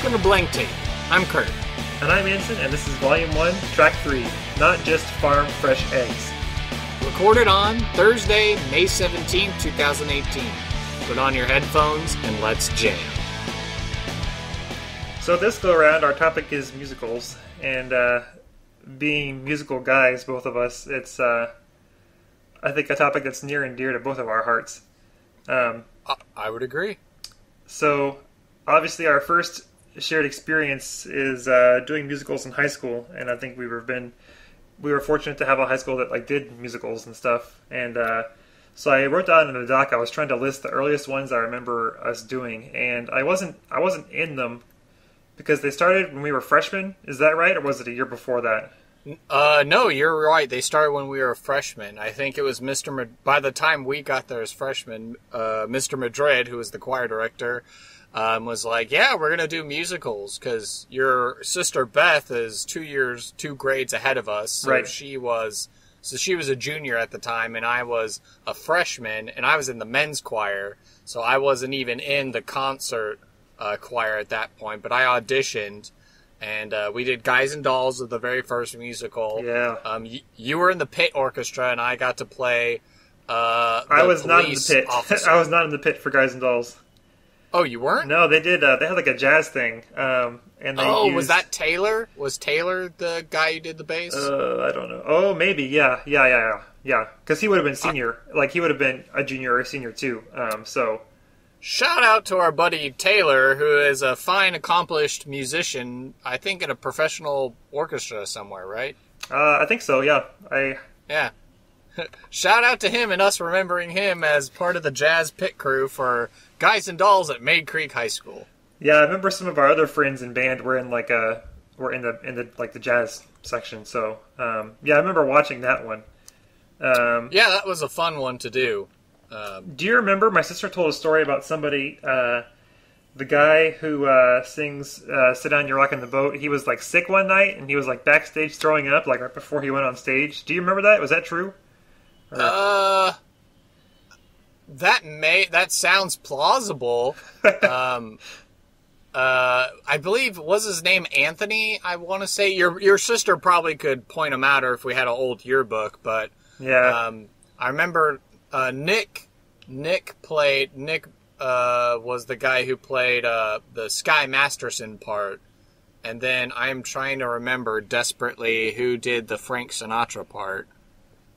welcome to Blank Tape. I'm Kurt. And I'm Anson, and this is Volume 1, Track 3, Not Just Farm Fresh Eggs. Recorded on Thursday, May 17th, 2018. Put on your headphones and let's jam. So this go around, our topic is musicals, and being musical guys, both of us, it's, I think, a topic that's near and dear to both of our hearts. I would agree. So, obviously, our first shared experience is doing musicals in high school, and I think we were fortunate to have a high school that did musicals and stuff. And so I wrote down in the doc, I was trying to list the earliest ones I remember us doing, and I wasn't in them because they started when we were freshmen. Is that right, or was it a year before that? No, you're right. They started when we were freshmen. I think it was by the time we got there as freshmen, Mr. Madrid, who was the choir director, was like, yeah, we're going to do musicals because your sister Beth is 2 grades ahead of us. So right. She was a junior at the time, and I was a freshman, and I was in the men's choir. So I wasn't even in the concert choir at that point, but I auditioned. And we did Guys and Dolls of the very first musical. Yeah. You were in the pit orchestra, and I got to play I was not in the pit. I was not in the pit for Guys and Dolls. Oh, you weren't? No, they did. They had a jazz thing. And they was that Taylor? Was Taylor the guy who did the bass? I don't know. Oh, maybe. Yeah. Because he would have been senior. He would have been a junior or a senior too. So. Shout out to our buddy Taylor, who is a fine, accomplished musician, I think in a professional orchestra somewhere, right? I think so, yeah. Yeah. Shout out to him and us remembering him as part of the jazz pit crew for Guys and Dolls at Maid Creek High School. Yeah, I remember some of our other friends in band were in the jazz section, so I remember watching that one. Yeah, that was a fun one to do. Do you remember, my sister told a story about somebody, the guy who sings Sit Down, You're Rockin' the Boat, he was sick one night, and he was backstage throwing up, right before he went on stage. Do you remember that? Was that true? Or... That sounds plausible. I believe, was his name Anthony, I want to say? Your sister probably could point him out, or if we had an old yearbook, but yeah. I remember... Nick was the guy who played the Sky Masterson part, and then I'm trying to remember desperately who did the Frank Sinatra part.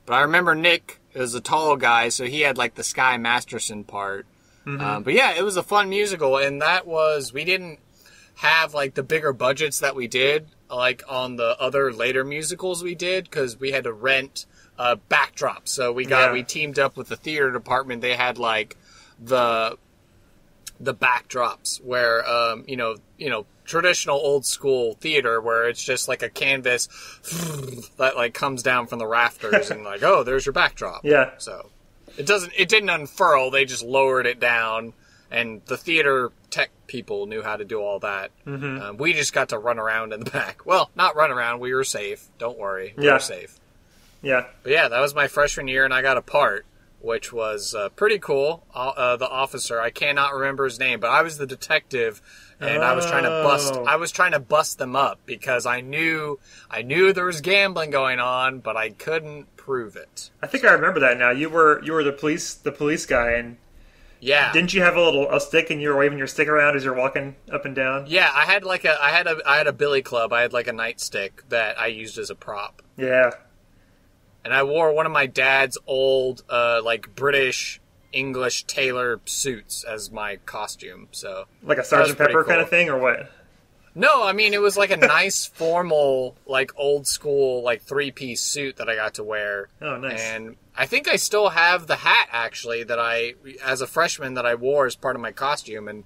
But I remember Nick is a tall guy, so he had the Sky Masterson part. Mm-hmm. But yeah, it was a fun musical, and we didn't have the bigger budgets that we did on the other later musicals we did, because we had to rent backdrops. So we teamed up with the theater department. They had the backdrops where traditional old school theater where it's just a canvas that comes down from the rafters and oh, there's your backdrop. Yeah. So it didn't unfurl, they just lowered it down, and the theater tech people knew how to do all that. Mm-hmm. We just got to run around in the back. Well, not run around, we were safe. Don't worry. We were safe. Yeah. But yeah, that was my freshman year, and I got a part, which was pretty cool. The officer, I cannot remember his name, but I was the detective, and I was trying to bust them up because I knew there was gambling going on, but I couldn't prove it. I think I remember that now. You were the police guy, and yeah, didn't you have a stick and you were waving your stick around as you're walking up and down? Yeah, I had a billy club. I had a nightstick that I used as a prop. Yeah. And I wore one of my dad's old, British English tailor suits as my costume. So a Sergeant Pepper kind of thing, or what? No, I mean, it was a nice, formal, old school, 3-piece suit that I got to wear. Oh, nice. And I think I still have the hat, actually, that as a freshman, that I wore as part of my costume. And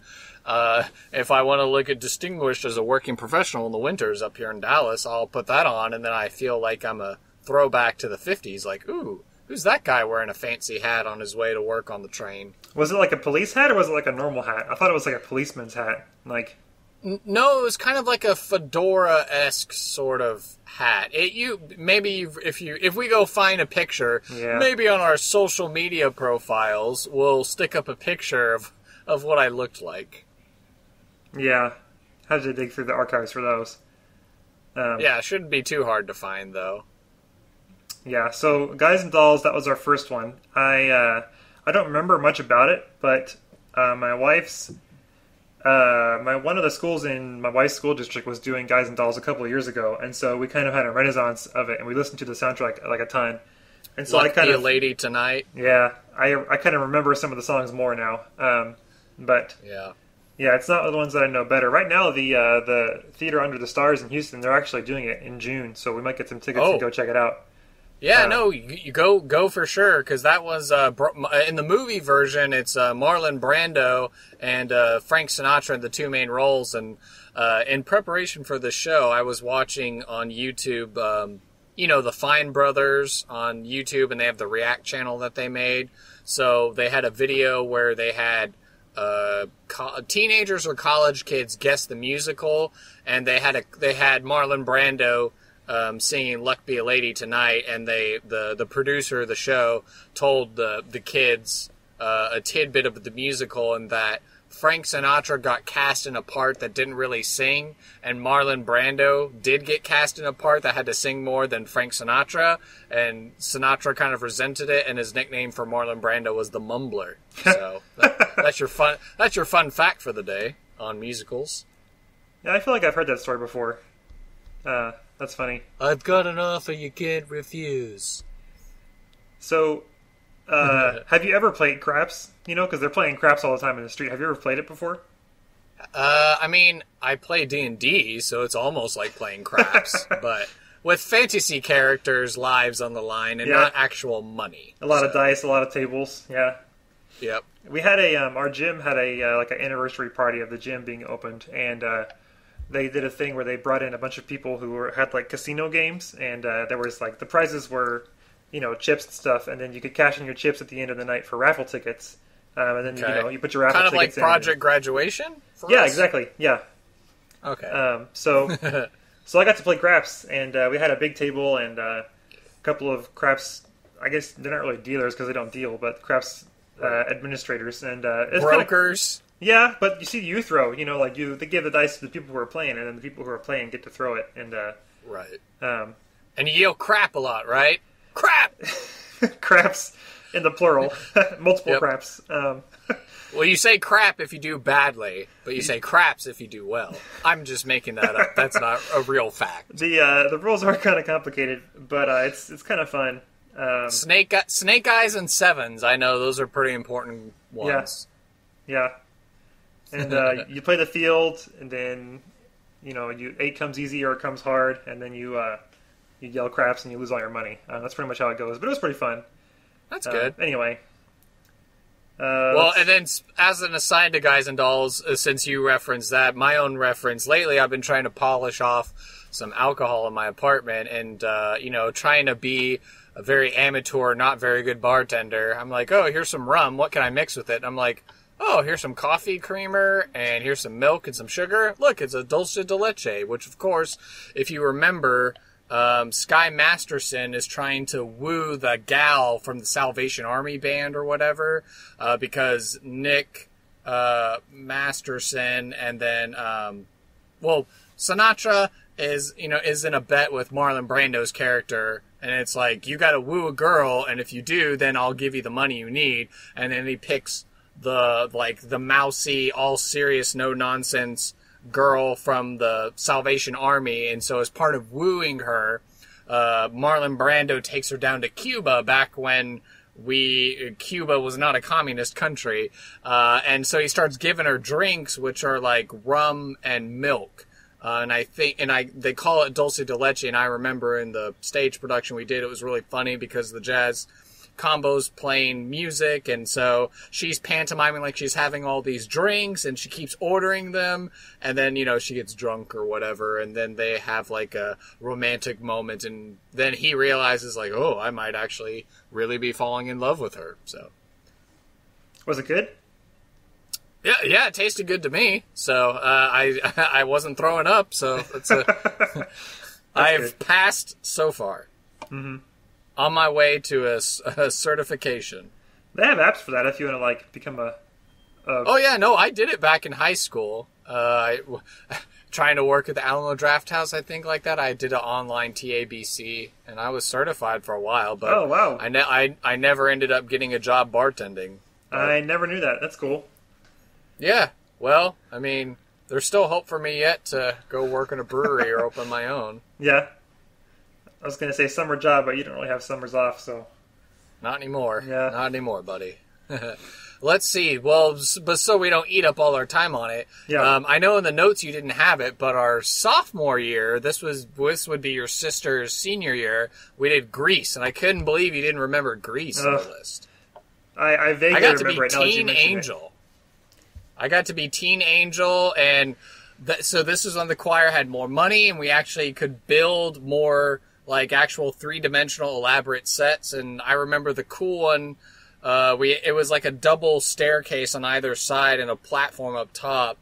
if I want to look at distinguished as a working professional in the winters up here in Dallas, I'll put that on, and then I feel like I'm a throwback to the 50s, ooh, who's that guy wearing a fancy hat on his way to work on the train? Was it a police hat, or was it a normal hat? I thought it was a policeman's hat. No, it was kind of a fedora-esque sort of hat. If we go find a picture, maybe on our social media profiles, we'll stick up a picture of what I looked like. Yeah. had to dig through the archives for those. Yeah, it shouldn't be too hard to find, though. Yeah, so Guys and Dolls, that was our first one. I don't remember much about it, but my wife's one of the schools in my wife's school district was doing Guys and Dolls a couple of years ago, and so we kind of had a renaissance of it, and we listened to the soundtrack like a ton. And so I kind of, Lady Tonight. Yeah, I kind of remember some of the songs more now. But yeah, it's not the ones that I know better. Right now, the Theater Under the Stars in Houston, they're actually doing it in June, so we might get some tickets and go check it out. Yeah, no, you go for sure, because that was, in the movie version, it's Marlon Brando and Frank Sinatra in the two main roles, and in preparation for the show, I was watching on YouTube, the Fine Brothers on YouTube, and they have the React channel that they made, so they had a video where they had teenagers or college kids guess the musical, and they had Marlon Brando singing "Luck Be a Lady Tonight," and the producer of the show told the kids a tidbit of the musical, and that Frank Sinatra got cast in a part that didn't really sing, and Marlon Brando did get cast in a part that had to sing more than Frank Sinatra, and Sinatra kind of resented it, and his nickname for Marlon Brando was the Mumbler. So that's your fun fact for the day on musicals. Yeah, I feel like I've heard that story before. That's funny. I've got an offer you can't refuse. So, have you ever played craps? Because they're playing craps all the time in the street. Have you ever played it before? I mean, I play D&D, so it's almost like playing craps, but with fantasy characters' lives on the line and not actual money. A lot of dice, a lot of tables. Yeah. Yep. We had our gym had an anniversary party of the gym being opened, and they did a thing where they brought in a bunch of people who had like casino games, and there was like the prizes were, chips and stuff, and then you could cash in your chips at the end of the night for raffle tickets, and then you put your raffle tickets in. Kind of like Project Graduation. Yeah, exactly. Yeah. Okay. So I got to play craps, and we had a big table and a couple of craps. I guess they're not really dealers because they don't deal, but craps administrators and it's brokers. Yeah, but you see, you throw. They give the dice to the people who are playing, and then the people who are playing get to throw it. And right. And you yell crap a lot, right? Crap. Craps in the plural, multiple craps. Well, you say crap if you do badly, but you say craps if you do well. I'm just making that up. That's not a real fact. The rules are kind of complicated, but it's kind of fun. Snake eyes and sevens. I know those are pretty important ones. Yeah. And you play the field, and then 8 comes easy or it comes hard, and then you yell craps and you lose all your money. That's pretty much how it goes. But it was pretty fun. That's good. Anyway. Well, and then as an aside to Guys and Dolls, since you referenced that, my own reference, lately I've been trying to polish off some alcohol in my apartment and, trying to be a very amateur, not very good bartender. I'm like, oh, here's some rum. What can I mix with it? And I'm like, oh, here's some coffee creamer, and here's some milk and some sugar. Look, it's a dulce de leche, which, of course, if you remember, Sky Masterson is trying to woo the gal from the Salvation Army band or whatever, because Nick Masterson and then, Sinatra is in a bet with Marlon Brando's character, and it's like, you gotta woo a girl, and if you do, then I'll give you the money you need, and then he picks the mousy, all serious, no nonsense girl from the Salvation Army, and so as part of wooing her, Marlon Brando takes her down to Cuba back when Cuba was not a communist country, and so he starts giving her drinks which are like rum and milk, and they call it dulce de leche, and I remember in the stage production we did, it was really funny because the jazz combo's playing music, and so she's pantomiming like she's having all these drinks, and she keeps ordering them, and then she gets drunk or whatever, and then they have like a romantic moment, and then he realizes like, oh, I might actually really be falling in love with her. So was it good? Yeah, it tasted good to me, so I wasn't throwing up, so it's I've passed so far. Mm-hmm. On my way to a certification. They have apps for that if you want to become a... Oh yeah, no, I did it back in high school. trying to work at the Alamo Draft House, I think, like that. I did an online TABC, and I was certified for a while, but oh, wow. I never ended up getting a job bartending. But, I never knew that. That's cool. Yeah, well, I mean, there's still hope for me yet to go work in a brewery or open my own. Yeah. I was going to say summer job, but you don't really have summers off, so... Not anymore. Yeah. Not anymore, buddy. Let's see. Well, but so we don't eat up all our time on it. Yeah. I know in the notes you didn't have it, but our sophomore year, this would be your sister's senior year, we did Grease, and I couldn't believe you didn't remember Grease on the list. I vaguely remember it now that you mentioned it. I got to be Teen Angel, and so this was when the choir had more money, and we actually could build more like actual 3-dimensional elaborate sets. And I remember the cool one. It was like a double staircase on either side and a platform up top.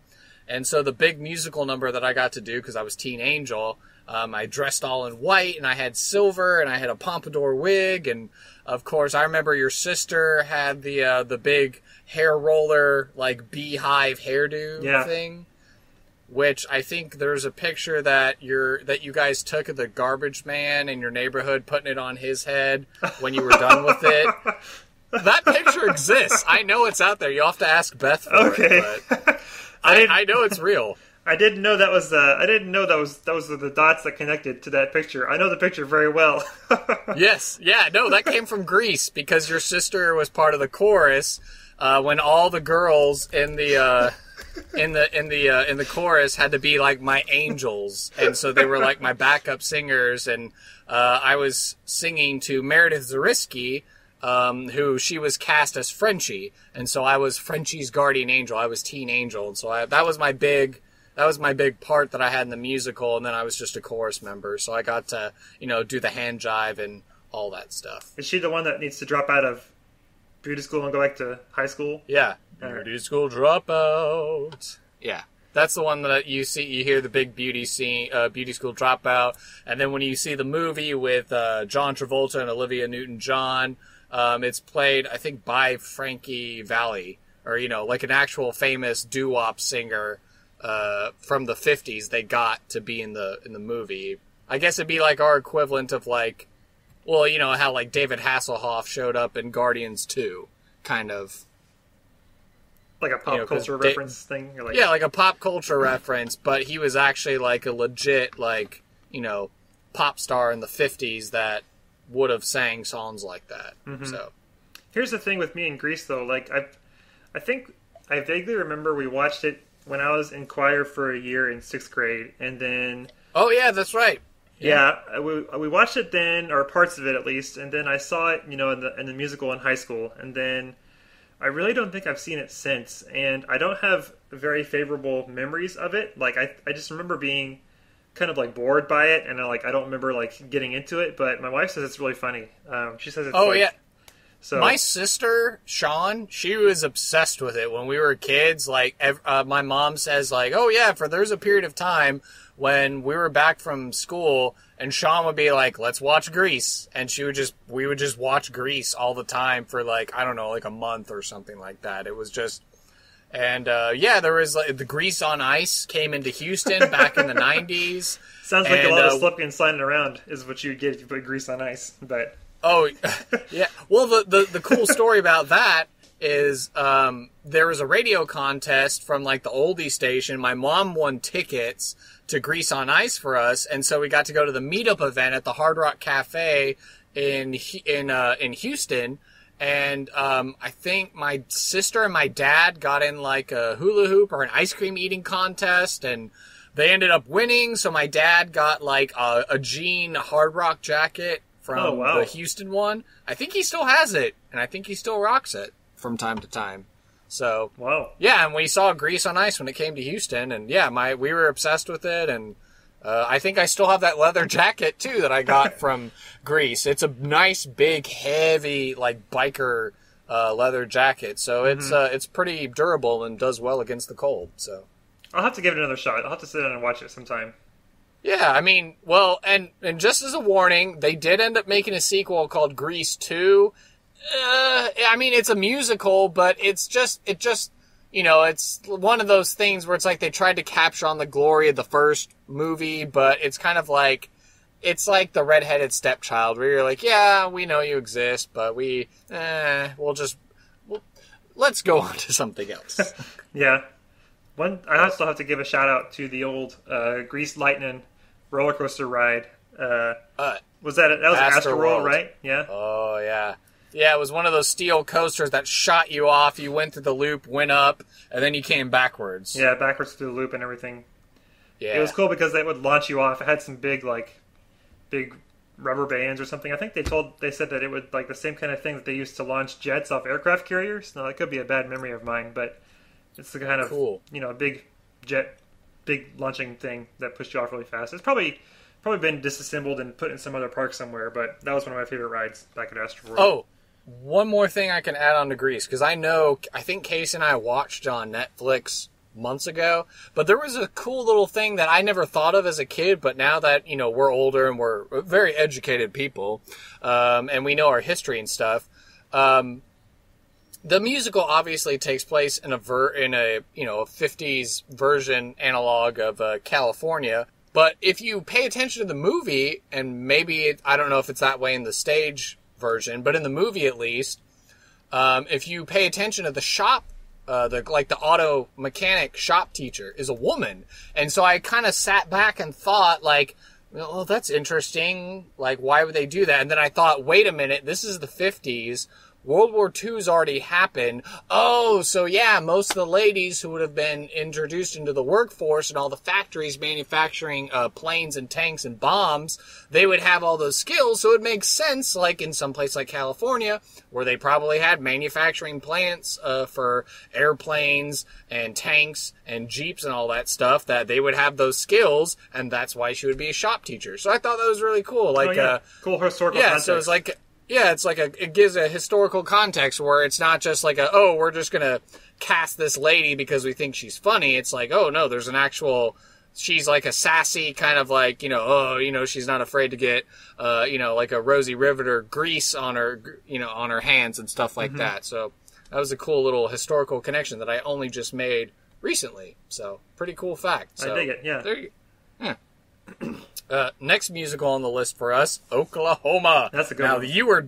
And so the big musical number that I got to do, because I was Teen Angel, I dressed all in white, and I had silver, and I had a pompadour wig, and of course I remember your sister had the big hair roller, like beehive hairdo thing, which I think there's a picture that you guys took of the garbage man in your neighborhood, putting it on his head when you were done with it. That picture exists. I know it's out there. You'll have to ask Beth for it. But I know it's real. I didn't know that was. I didn't know those were the dots that connected to that picture. I know the picture very well. Yes, yeah, no, that came from Grease because your sister was part of the chorus when all the girls in the chorus had to be like my angels, and so they were like my backup singers, and I was singing to Meredith Zariski. Who she was cast as Frenchie, and so I was Frenchie's guardian angel. I was Teen Angel, and so that was my big part that I had in the musical, and then I was just a chorus member, so I got to do the hand jive and all that stuff. Is she the one that needs to drop out of beauty school and go back to high school? Yeah, beauty school dropout. Yeah. That's the one that you hear the big beauty school dropout, and then when you see the movie with John Travolta and Olivia Newton-John, it's played, I think, by Frankie Valli, or, like an actual famous doo-wop singer from the 50s they got to be in the movie. I guess it'd be like our equivalent of like, well, how like David Hasselhoff showed up in Guardians 2, kind of. Like a pop culture reference thing? Yeah, like a pop culture reference, but he was actually like a legit, like, pop star in the 50s that would have sang songs like that. Mm-hmm. So, here's the thing with me and Grease, though. Like, I think I vaguely remember we watched it when I was in choir for a year in 6th grade, and then... Oh, yeah, that's right. Yeah, we watched it then, or parts of it at least, and then I saw it, in the musical in high school, and then I really don't think I've seen it since, and I don't have very favorable memories of it. Like, I just remember being kind of like bored by it, and I don't remember like getting into it, but my wife says it's really funny. She says it's yeah. So my sister, Sean, she was obsessed with it when we were kids. Like, my mom says, like, oh yeah, there's a period of time when we were back from school, and Sean would be like, let's watch Grease, and we would just watch Grease all the time for like, I don't know, like a month or something like that. It was just, and there was like the Grease on Ice came into Houston back in the 90s. Sounds like a lot of slipping and sliding around is what you'd get if you put Grease on Ice, but... Oh, yeah. Well, the cool story about that is there was a radio contest from like the oldie station. My mom won tickets to Grease on Ice for us, and so we got to go to the meetup event at the Hard Rock Cafe in Houston. And I think my sister and my dad got in like a hula hoop or an ice cream eating contest, and they ended up winning. So my dad got like a jean Hard Rock jacket from the Houston one. I think he still has it, and I think he still rocks it from time to time. So, yeah, and we saw Grease on Ice when it came to Houston, and yeah, we were obsessed with it, and I think I still have that leather jacket, too, that I got from Grease. It's a nice, big, heavy, like, biker leather jacket, so it's pretty durable and does well against the cold, so. I'll have to give it another shot. I'll have to sit down and watch it sometime. Yeah, I mean, well, and just as a warning, they did end up making a sequel called Grease 2. I mean, it's a musical, but it just, it's one of those things where it's like they tried to capture on the glory of the first movie, but it's kind of like, it's like the redheaded stepchild where you're like, yeah, we know you exist, but let's go on to something else. Yeah. I also have to give a shout out to the old Greased Lightning roller coaster ride. Was that Astroworld, right? Yeah. Oh, yeah. Yeah, it was one of those steel coasters that shot you off. You went through the loop, went up, and then you came backwards. Yeah, backwards through the loop and everything. Yeah. It was cool because they would launch you off. It had some big rubber bands or something. I think they said that it would like the same kind of thing that they used to launch jets off aircraft carriers. Now, that could be a bad memory of mine, but it's the kind of cool. Big launching thing that pushed you off really fast. It's probably been disassembled and put in some other park somewhere, but that was one of my favorite rides back at Astroworld. Oh, one more thing I can add on to Grease, because I think Casey and I watched on Netflix months ago, but there was a cool little thing that I never thought of as a kid, but now that, we're older and we're very educated people, and we know our history and stuff, the musical obviously takes place in a 50s version analog of California. But if you pay attention to the movie, and maybe I don't know if it's that way in the stage version, but in the movie at least, if you pay attention to the shop, the auto mechanic shop teacher is a woman, and so I kind of sat back and thought well, that's interesting. Like, why would they do that? And then I thought, wait a minute, this is the 50s. World War II's already happened. Oh, so yeah, most of the ladies who would have been introduced into the workforce and all the factories manufacturing planes and tanks and bombs, they would have all those skills. So it makes sense, like in some place like California, where they probably had manufacturing plants for airplanes and tanks and jeeps and all that stuff, that they would have those skills, and that's why she would be a shop teacher. So I thought that was really cool. Cool historical context. So it's like... Yeah, it's like it gives a historical context where it's not just like we're just going to cast this lady because we think she's funny. It's like, oh no, there's an actual, she's like a sassy kind of like, she's not afraid to get, like a Rosie Riveter grease on her, on her hands and stuff like that. So that was a cool little historical connection that I only just made recently. So pretty cool fact. So, I dig it, yeah. There you go. Yeah. Next musical on the list for us, Oklahoma. That's a good one. Now, you were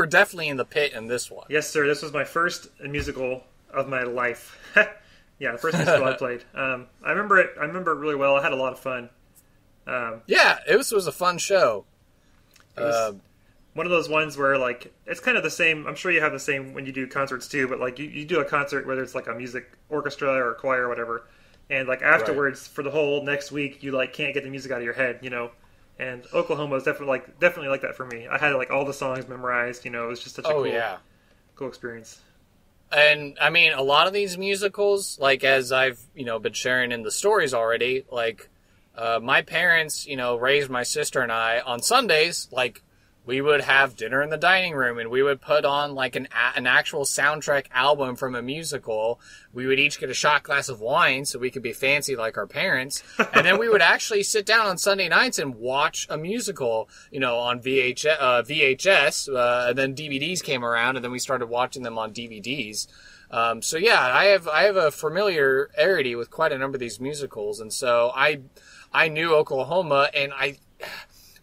definitely in the pit in this one. Yes, sir. This was my first musical of my life. Yeah, the first musical I played. I remember it really well. I had a lot of fun. Yeah, it was a fun show. It was one of those ones where, like, it's kind of the same. I'm sure you have the same when you do concerts too, but like you do a concert, whether it's like a music orchestra or a choir or whatever. And like afterwards, right, for the whole next week, you like can't get the music out of your head, And Oklahoma was definitely like that for me. I had like all the songs memorized. It was just such a cool experience. And I mean, a lot of these musicals, like as I've been sharing in the stories already, like my parents, raised my sister and I on Sundays, like. We would have dinner in the dining room, and we would put on like an actual soundtrack album from a musical. We would each get a shot glass of wine so we could be fancy like our parents. And then we would actually sit down on Sunday nights and watch a musical, on VHS. And then DVDs came around, and then we started watching them on DVDs. So yeah, I have a familiarity with quite a number of these musicals, and so I knew Oklahoma, and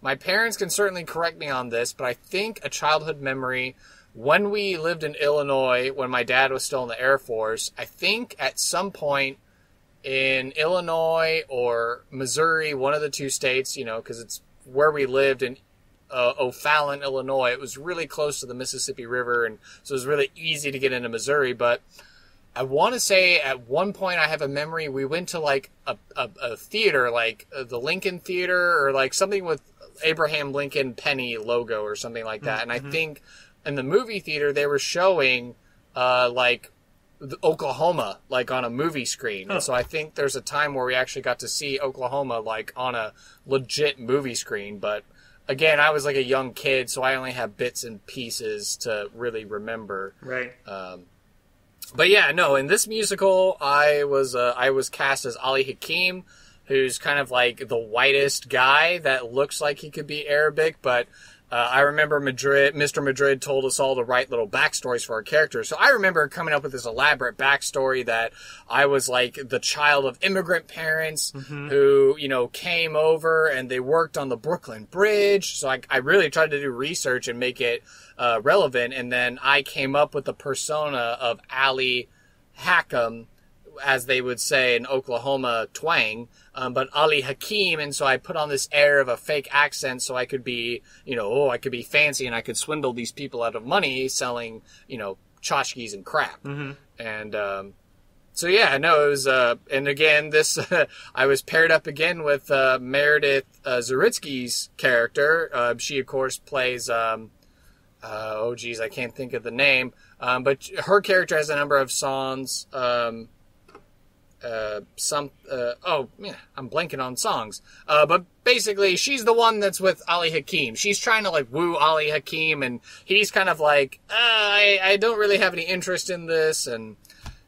my parents can certainly correct me on this, but I think a childhood memory, when we lived in Illinois, when my dad was still in the Air Force, I think at some point in Illinois or Missouri, one of the two states, because it's where we lived in O'Fallon, Illinois. It was really close to the Mississippi River, and so it was really easy to get into Missouri, but I want to say at one point I have a memory we went to like a theater, like the Lincoln Theater, or like something with Abraham Lincoln Penny logo or something like that. And I think in the movie theater they were showing like Oklahoma like on a movie screen. And so I think there's a time where we actually got to see Oklahoma like on a legit movie screen. But again, I was like a young kid, so I only have bits and pieces to really remember. Right. But yeah, no, in this musical, I was cast as Ali Hakim, who's kind of like the whitest guy that looks like he could be Arabic, but I remember Mr. Madrid told us all to write little backstories for our characters. So I remember coming up with this elaborate backstory that I was like the child of immigrant parents who, came over and they worked on the Brooklyn Bridge. So I really tried to do research and make it relevant. And then I came up with the persona of Ali Hackham, as they would say in Oklahoma twang, but Ali Hakim, and so I put on this air of a fake accent so I could be, I could be fancy and I could swindle these people out of money selling, tchotchkes and crap. And it was, and again, this, I was paired up again with Meredith Zaritsky's character. She, of course, plays, I can't think of the name, but her character has a number of songs, I'm blanking on songs. But basically, she's the one that's with Ali Hakim. She's trying to, woo Ali Hakim, and he's kind of like, I don't really have any interest in this, and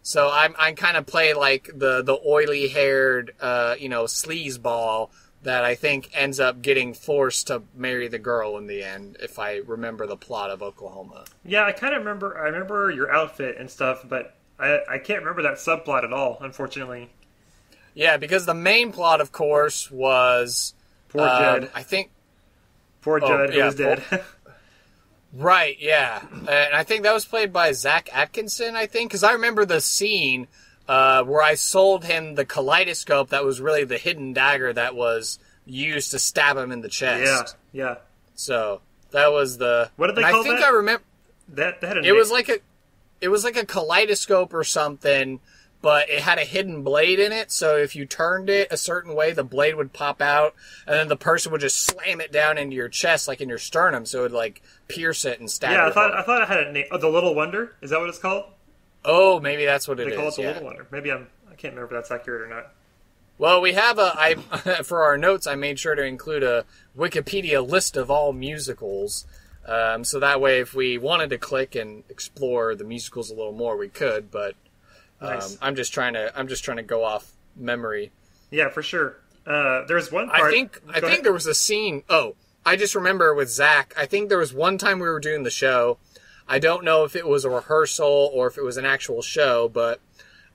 so I kind of play, the oily-haired, sleazeball that I think ends up getting forced to marry the girl in the end, if I remember the plot of Oklahoma. Yeah, I remember your outfit and stuff, but I can't remember that subplot at all, unfortunately. Yeah, because the main plot, of course, was... Poor Judd. Poor Judd, who was dead. Right, yeah. And I think that was played by Zach Atkinson, I think. Because I remember the scene where I sold him the kaleidoscope that was really the hidden dagger that was used to stab him in the chest. Yeah. So, that was the... What did they call that? I think I remember... That had a name. It was like a kaleidoscope or something, but it had a hidden blade in it, so if you turned it a certain way, the blade would pop out, and then the person would just slam it down into your chest, like in your sternum, so it would, pierce it and stab it. Yeah, I thought it had a name. Oh, the Little Wonder? Is that what it's called? Oh, maybe that's what it is. They call it the Little Wonder. Maybe I can't remember if that's accurate or not. Well, we have for our notes, I made sure to include a Wikipedia list of all musicals. So that way, if we wanted to click and explore the musicals a little more, we could. But nice. I'm just trying to go off memory. Yeah, for sure. There's one part. I think there was a scene. Oh, I just remember with Zach. I think there was one time we were doing the show. I don't know if it was a rehearsal or if it was an actual show, but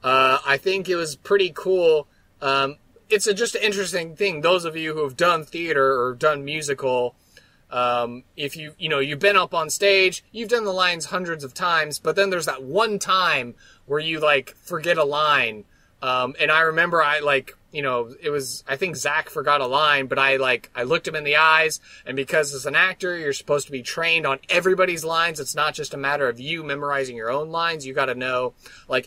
I think it was pretty cool. It's just an interesting thing. Those of you who have done theater or done musical. If you've been up on stage, you've done the lines hundreds of times, but then there's that one time where you forget a line. And I remember it was, I think Zach forgot a line, but I looked him in the eyes, and because as an actor, you're supposed to be trained on everybody's lines. It's not just a matter of you memorizing your own lines. You got to know,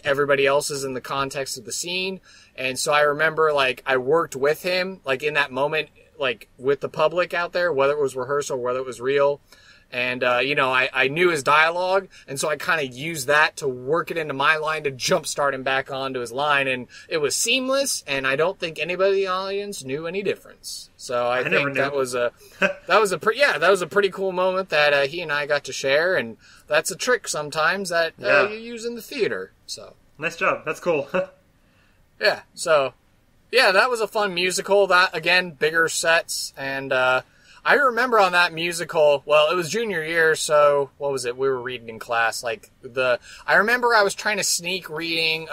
everybody else's in the context of the scene. And so I remember, I worked with him, in that moment, with the public out there, whether it was rehearsal, whether it was real. And, I knew his dialogue, and so I kind of used that to work it into my line to jumpstart him back onto his line, and it was seamless, and I don't think anybody in the audience knew any difference. So I think that was a pretty cool moment that he and I got to share, and that's a trick sometimes that you use in the theater. So nice job. That's cool. Yeah. So yeah, that was a fun musical. That again, bigger sets, and I remember on that musical, well, it was junior year, so what was it? We were reading in class. I remember I was trying to sneak reading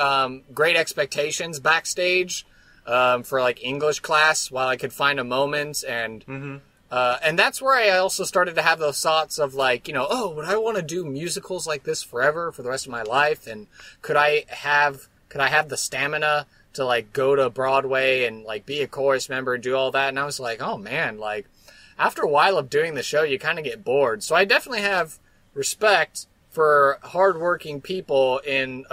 Great Expectations backstage for English class while I could find a moment, and that's where I also started to have those thoughts of would I want to do musicals like this forever for the rest of my life, and could I have the stamina to go to Broadway and be a chorus member and do all that? And I was like, oh man, after a while of doing the show, you kind of get bored. So I definitely have respect for hardworking people in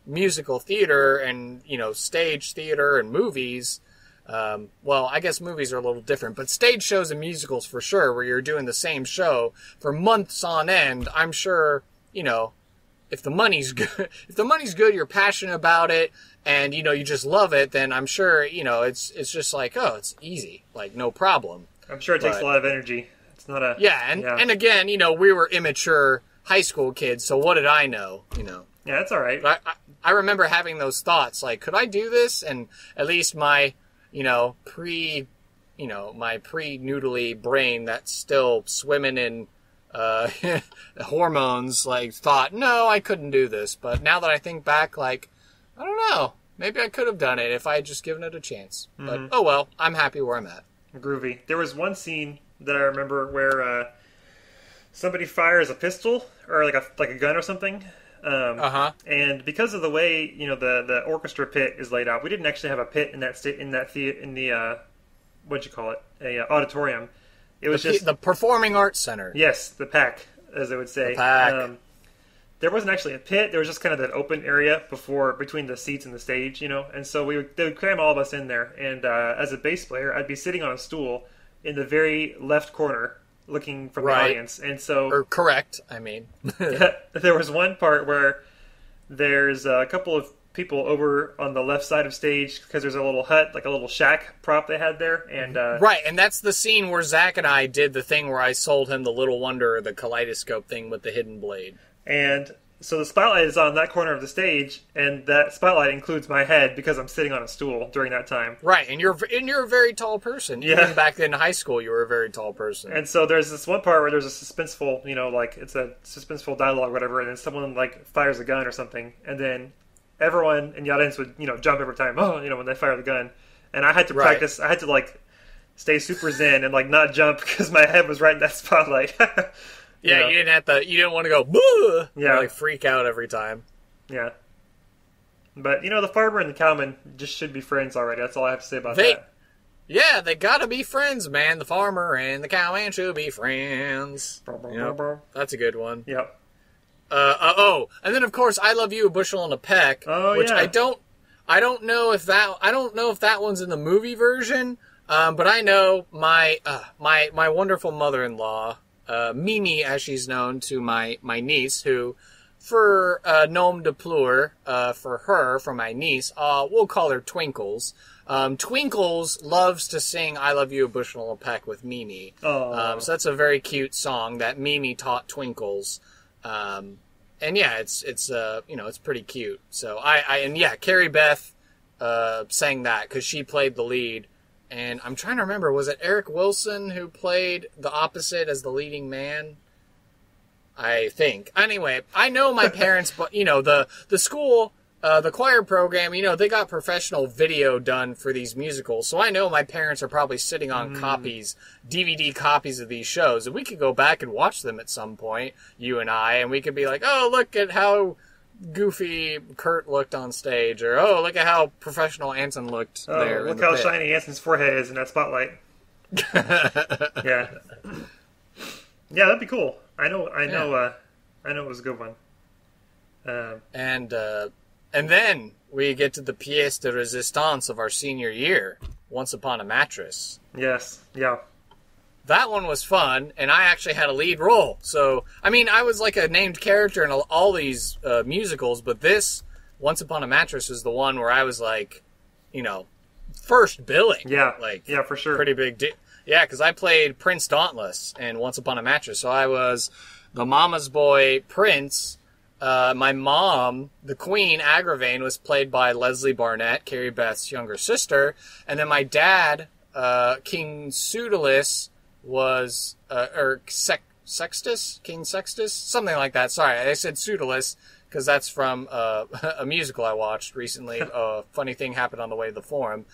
musical theater and, stage theater and movies. Well, I guess movies are a little different, but stage shows and musicals for sure, where you're doing the same show for months on end. I'm sure, if the money's good, you're passionate about it, and, you just love it, then I'm sure, it's just it's easy, no problem. I'm sure it takes a lot of energy. It's not a... Yeah, and again, we were immature high school kids, so what did I know, Yeah, that's all right. But I remember having those thoughts, could I do this? And at least my, my pre-noodly brain that's still swimming in hormones, like, thought, no, I couldn't do this. But now that I think back, like, I don't know. Maybe I could have done it if I had just given it a chance. But, oh well, I'm happy where I'm at. Groovy. There was one scene that I remember where somebody fires a pistol or like a gun or something. And because of the way the orchestra pit is laid out, we didn't actually have a pit in the what'd you call it, a auditorium. It was just the Performing Arts Center. Yes, the PAC, as they would say. The PAC. There wasn't actually a pit. There was just kind of that open area between the seats and the stage, and so they would cram all of us in there. And as a bass player, I'd be sitting on a stool in the very left corner, looking from the audience. And so, or correct, I mean. There was one part where there's a couple of people over on the left side of stage because there's a little hut, like a little shack prop they had there, and right, and that's the scene where Zach and I did the thing where I sold him the Little Wonder, the kaleidoscope thing with the hidden blade. And so the spotlight is on that corner of the stage, and that spotlight includes my head because I'm sitting on a stool during that time. Right, and you're a very tall person. Yeah. Even back in high school, you were a very tall person. And so there's this one part where there's a suspenseful, like it's a suspenseful dialogue or whatever, and then someone like fires a gun or something, and then everyone in the audience would, jump every time, when they fire the gun. And I had to practice, I had to like stay super zen and like not jump because my head was right in that spotlight. Yeah, you didn't want to go, boo! Yeah. Or, like, freak out every time. Yeah. But, the farmer and the cowman just should be friends already. That's all I have to say about that. Yeah, they gotta be friends, man. The farmer and the cowman should be friends. That's a good one. Yep. And then, of course, I Love You, a Bushel and a Peck. Oh, which yeah. I don't know if that one's in the movie version, but I know my wonderful mother-in-law, Mimi, as she's known to my niece, who, for nom de plume, for my niece, we'll call her Twinkles. Twinkles loves to sing "I Love You, a Bushel and a Peck" with Mimi. So that's a very cute song that Mimi taught Twinkles. And yeah, it's pretty cute. So Carrie Beth sang that because she played the lead. And I'm trying to remember, was it Eric Wilson who played the opposite as the leading man? I think. Anyway, I know my parents, but, the school, the choir program, they got professional video done for these musicals. So I know my parents are probably sitting on DVD copies of these shows. And we could go back and watch them at some point, you and I, and we could be like, oh, look at how goofy Kurt looked on stage, or oh, look at how professional Anson looked there. Look how shiny Anson's forehead is in that spotlight. Yeah, that'd be cool. I know. It was a good one. And then we get to the pièce de résistance of our senior year, Once Upon a Mattress. Yes. Yeah. That one was fun, and I actually had a lead role. So, I mean, I was like a named character in all these musicals, but this, Once Upon a Mattress, was the one where I was like, first billing. Yeah, like, yeah, for sure. Pretty big deal. Yeah, because I played Prince Dauntless in Once Upon a Mattress. So I was the mama's boy, Prince. My mom, the Queen, Agravain, was played by Leslie Barnett, Carrie Beth's younger sister. And then my dad, King Pseudolus, was, Sextus? King Sextus? Something like that. Sorry, I said Pseudolus because that's from a musical I watched recently. A funny thing happened on the way to the forum.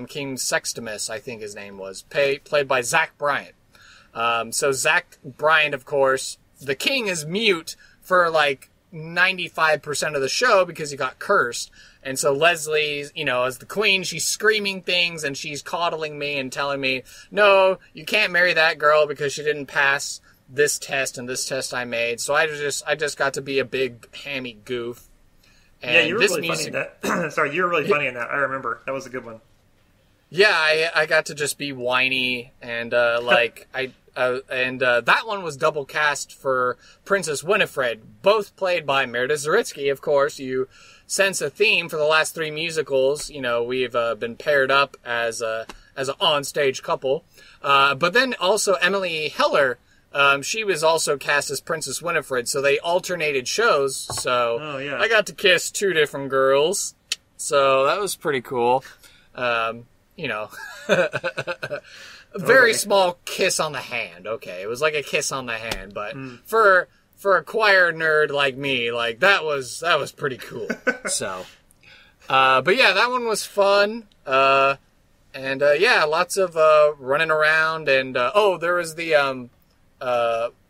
King Sextimus, I think his name was, played by Zach Bryant. So Zach Bryant, of course, the king is mute for like 95% of the show because he got cursed. And so Leslie, as the queen, she's screaming things and she's coddling me and telling me, no, you can't marry that girl because she didn't pass this test and this test I made. So I just got to be a big hammy goof. And yeah, you were really funny in that. Sorry, you were really funny in that. I remember. That was a good one. Yeah, I got to just be whiny and that one was double cast for Princess Winifred, both played by Meredith Zaritsky, of course. You sense a theme for the last three musicals. We've been paired up as an on-stage couple. But then also Emily Heller, she was also cast as Princess Winifred, so they alternated shows. So I got to kiss two different girls. So that was pretty cool. you know, a very small kiss on the hand. Okay, it was like a kiss on the hand, but for a choir nerd like me, like that was pretty cool. So, but yeah, that one was fun. And yeah, lots of running around, and there was the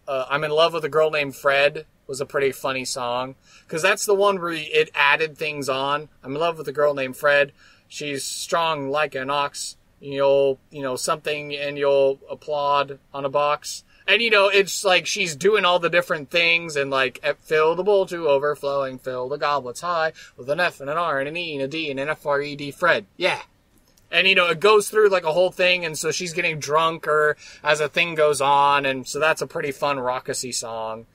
I'm in love with a girl named Fred was a pretty funny song, because that's the one where it added things on. I'm in love with a girl named Fred. She's strong like an ox. You'll something, and you'll applaud on a box. And, it's like she's doing all the different things, and like, fill the bowl to overflowing, fill the goblets high, with an F and an R and an E and a D and an F-R-E-D, Fred. Yeah. And, it goes through like a whole thing, and so she's getting drunker as a thing goes on, and so that's a pretty fun, raucousy song.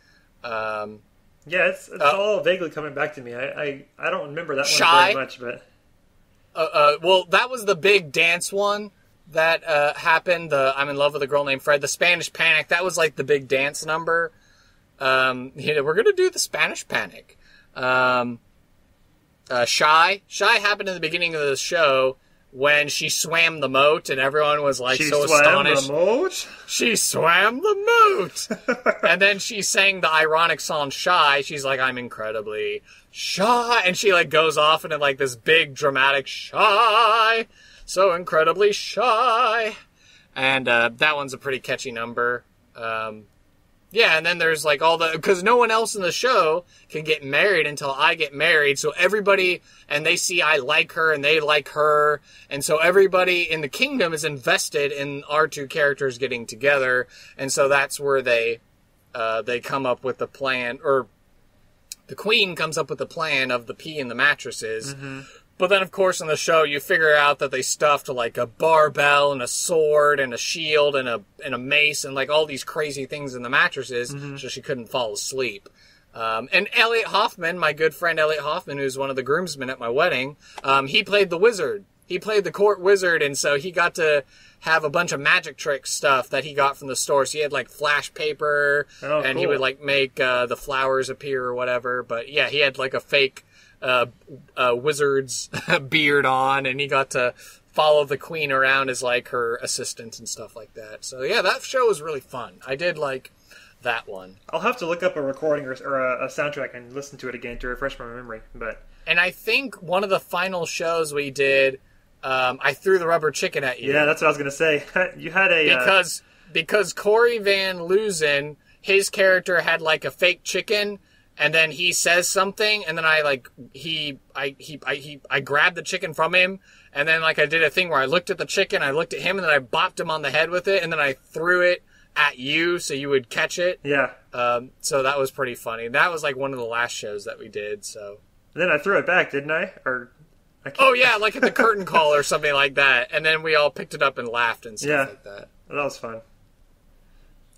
Yeah, it's all vaguely coming back to me. I don't remember that one Shy. very much, but... well, that was the big dance one that happened. The I'm in love with a girl named Fred. The Spanish Panic, that was like the big dance number. We're going to do the Spanish Panic. Shy happened in the beginning of the show when she swam the moat, and everyone was like so astonished. She swam the moat? She swam the moat! And then she sang the ironic song Shy. She's like, I'm incredibly shy. And she like goes off into like this big dramatic shy. So incredibly shy. And that one's a pretty catchy number. Yeah, and then there's like because no one else in the show can get married until I get married. So everybody, and they see I like her and they like her. And so everybody in the kingdom is invested in our two characters getting together. And so that's where they come up with the plan, or the queen comes up with the plan of the pea and the mattresses. Mm-hmm. But then, of course, in the show, you figure out that they stuffed like a barbell and a sword and a shield and a mace and like all these crazy things in the mattresses, so she couldn't fall asleep. And Elliot Hoffman, my good friend Elliot Hoffman, who's one of the groomsmen at my wedding, he played the wizard. He played the court wizard, and so he got to have a bunch of magic trick stuff that he got from the store. So he had like flash paper, and cool. He would like make the flowers appear or whatever. But yeah, he had like a fake wizard's beard on, and he got to follow the queen around as like her assistant and stuff like that. So yeah, that show was really fun. I did like that one. I'll have to look up a recording or a soundtrack and listen to it again to refresh my memory. And I think one of the final shows we did, I threw the rubber chicken at you. Yeah, that's what I was going to say. You had a... Because Corey Van Loozen, his character had like a fake chicken, and then he says something, and then I grabbed the chicken from him, and then like I did a thing where I looked at the chicken, I looked at him, and then I bopped him on the head with it, and then I threw it at you so you would catch it. Yeah. So that was pretty funny. That was like one of the last shows that we did. So. And then I threw it back, didn't I? Oh yeah, like at the curtain call or something like that, and then we all picked it up and laughed and stuff like that. That was fun.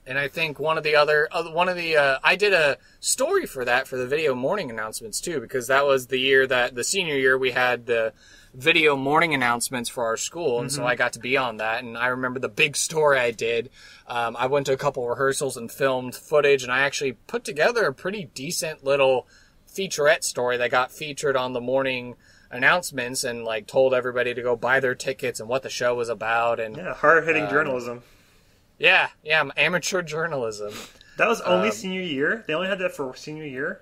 And I think I did a story for the video morning announcements too, because that was the senior year we had the video morning announcements for our school, and so I got to be on that. And I remember the big story I did. I went to a couple rehearsals and filmed footage, and I actually put together a pretty decent little featurette story that got featured on the morning announcements, and like told everybody to go buy their tickets and what the show was about. And hard-hitting journalism. Yeah, amateur journalism. That was only senior year? They only had that for senior year?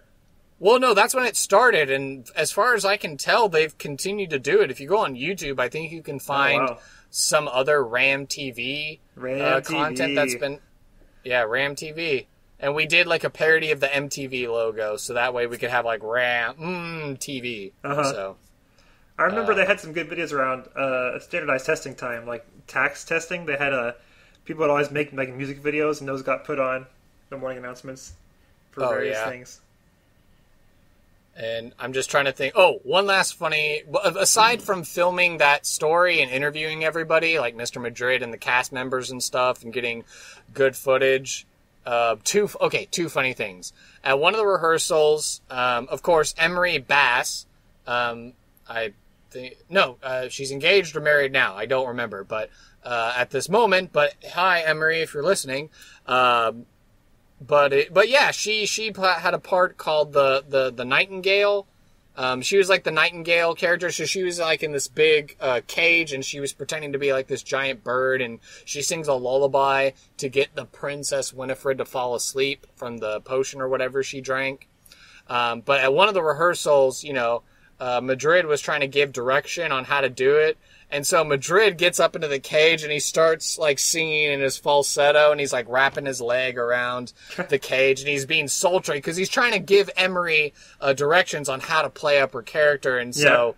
Well, no, that's when it started, and as far as I can tell, they've continued to do it. If you go on YouTube, I think you can find some other Ram TV content that's been... Yeah, Ram TV. And we did like a parody of the MTV logo, so that way we could have like Ram TV. So I remember they had some good videos around standardized testing time, like tax testing. They had people would always make music videos, and those got put on the morning announcements for various things. And I'm just trying to think. Oh, one last funny... Aside from filming that story and interviewing everybody, like Mr. Madrid and the cast members and stuff, and getting good footage... two funny things. At one of the rehearsals, of course, Emery Bass, she's engaged or married now. I don't remember, but at this moment. But hi, Emery, if you're listening. But yeah, she had a part called the Nightingale, She was like the Nightingale character, so she was like in this big cage, and she was pretending to be like this giant bird, and she sings a lullaby to get the Princess Winifred to fall asleep from the potion or whatever she drank. But at one of the rehearsals, Madrid was trying to give direction on how to do it. And so Madrid gets up into the cage and he starts like singing in his falsetto, and he's like wrapping his leg around the cage, and he's being sultry because he's trying to give Emery directions on how to play up her character. And so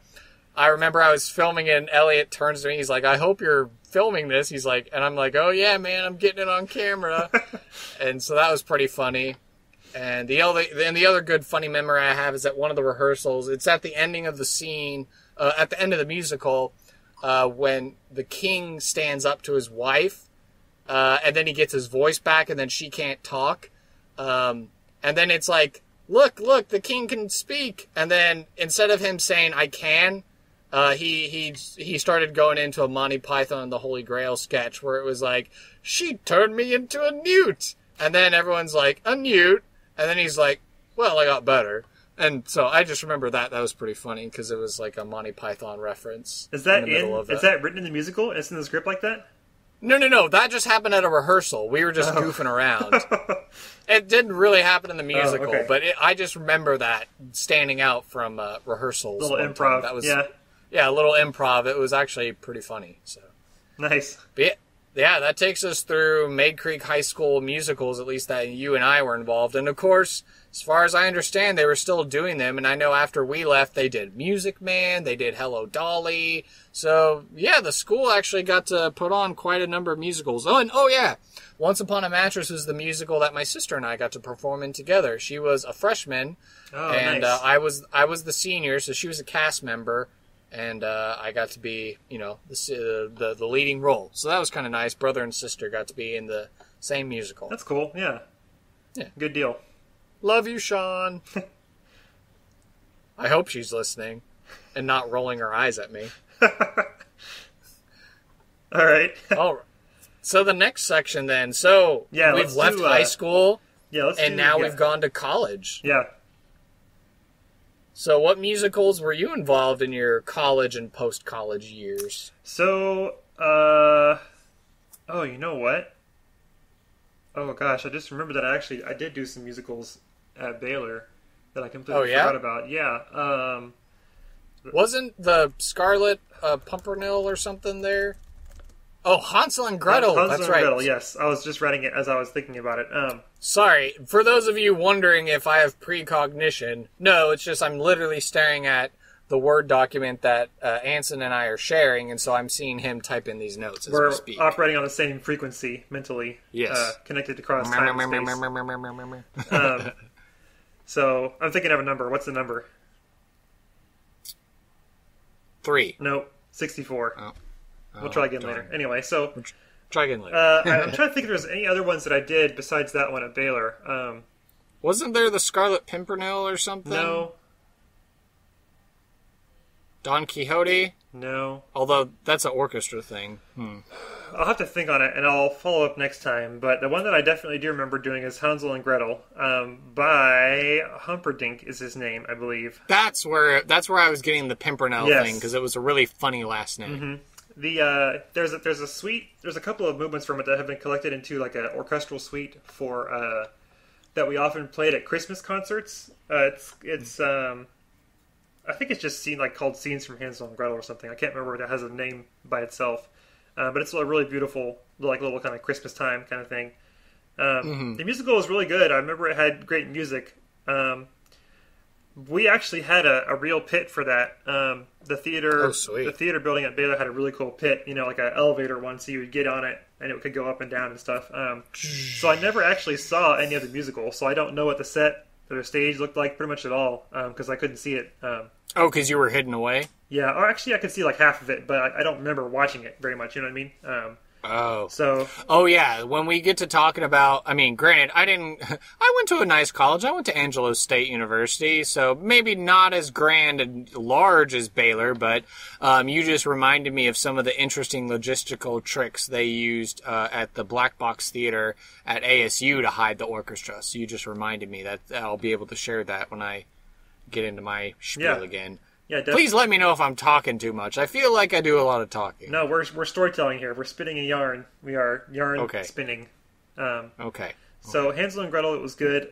I remember I was filming it, and Elliot turns to me, he's like, "I hope you're filming this." He's like, and I'm like, "Oh yeah, man, I'm getting it on camera." And so that was pretty funny. And the other good funny memory I have is at one of the rehearsals. It's at the ending of the scene, at the end of the musical, when the king stands up to his wife, and then he gets his voice back, and then she can't talk. And then it's like, look, the king can speak. And then instead of him saying, "I can," he started going into a Monty Python and the Holy Grail sketch where it was like, "She turned me into a newt." And then everyone's like, "A newt?" And then he's like, "Well, I got better." And so I just remember that was pretty funny because it was like a Monty Python reference. Is that is that written in the musical? It's in the script like that? No. That just happened at a rehearsal. We were just goofing around. It didn't really happen in the musical, but I just remember that standing out from rehearsals. Little improv. That was, a little improv. It was actually pretty funny. So nice. But yeah, that takes us through Maid Creek High School musicals, at least that you and I were involved in. Of course, as far as I understand, they were still doing them, and I know after we left, they did Music Man, they did Hello Dolly. So, yeah, the school actually got to put on quite a number of musicals. Once Upon a Mattress was the musical that my sister and I got to perform in together. She was a freshman, and nice. I was the senior, so she was a cast member. And I got to be, the leading role. So that was kind of nice. Brother and sister got to be in the same musical. That's cool, yeah. Good deal. Love you, Sean. I hope she's listening and not rolling her eyes at me. All right. All right. So the next section then. So we've left high school, and now we've gone to college. Yeah. So what musicals were you involved in your college and post-college years? So, you know what? Oh gosh, I just remembered that I did do some musicals at Baylor that I completely forgot about. Yeah. Wasn't the Scarlet Pimpernel or something there? Oh, Hansel and Gretel. Hansel and Gretel, yes. I was just writing it as I was thinking about it. Sorry, for those of you wondering if I have precognition, no, it's just I'm literally staring at the Word document that Anson and I are sharing, and so I'm seeing him type in these notes as we speak. We're operating on the same frequency mentally. Yes. Connected across time and space. So, I'm thinking of a number. What's the number? 3. Nope. 64. We'll try again later. Anyway, so... Try again later. I'm trying to think if there's any other ones that I did besides that one at Baylor. Wasn't there the Scarlet Pimpernel or something? No. Don Quixote? No. Although, that's an orchestra thing. I'll have to think on it, and I'll follow up next time. But the one that I definitely do remember doing is Hansel and Gretel, by Humperdinck is his name, I believe. That's where I was getting the Pimpernel thing, because it was a really funny last name. Mm-hmm. There's a couple of movements from it that have been collected into like an orchestral suite for that we often played at Christmas concerts. It's I think it's just called Scenes from Hansel and Gretel or something. I can't remember if it has a name by itself, but it's a really beautiful little kind of Christmas time kind of thing. The musical was really good. I remember it had great music. We actually had a real pit for that. The theater building at Baylor had a really cool pit, like an elevator one, so you would get on it and it could go up and down and stuff. So I never actually saw any of the musical, so I don't know what the set or the stage looked like pretty much at all, because I couldn't see it. Because you were hidden away? Yeah, or actually I could see like half of it, but I don't remember watching it very much, you know what I mean? Oh yeah, when we get to talking about, granted, I went to a nice college. I went to Angelo State University, so maybe not as grand and large as Baylor, but you just reminded me of some of the interesting logistical tricks they used at the Black Box Theater at ASU to hide the orchestra. So you just reminded me that I'll be able to share that when I get into my spiel again. Yeah, definitely. Please let me know if I'm talking too much. I feel like I do a lot of talking. No, we're storytelling here. We're spinning a yarn. We are yarn spinning. Okay. So Hansel and Gretel, it was good.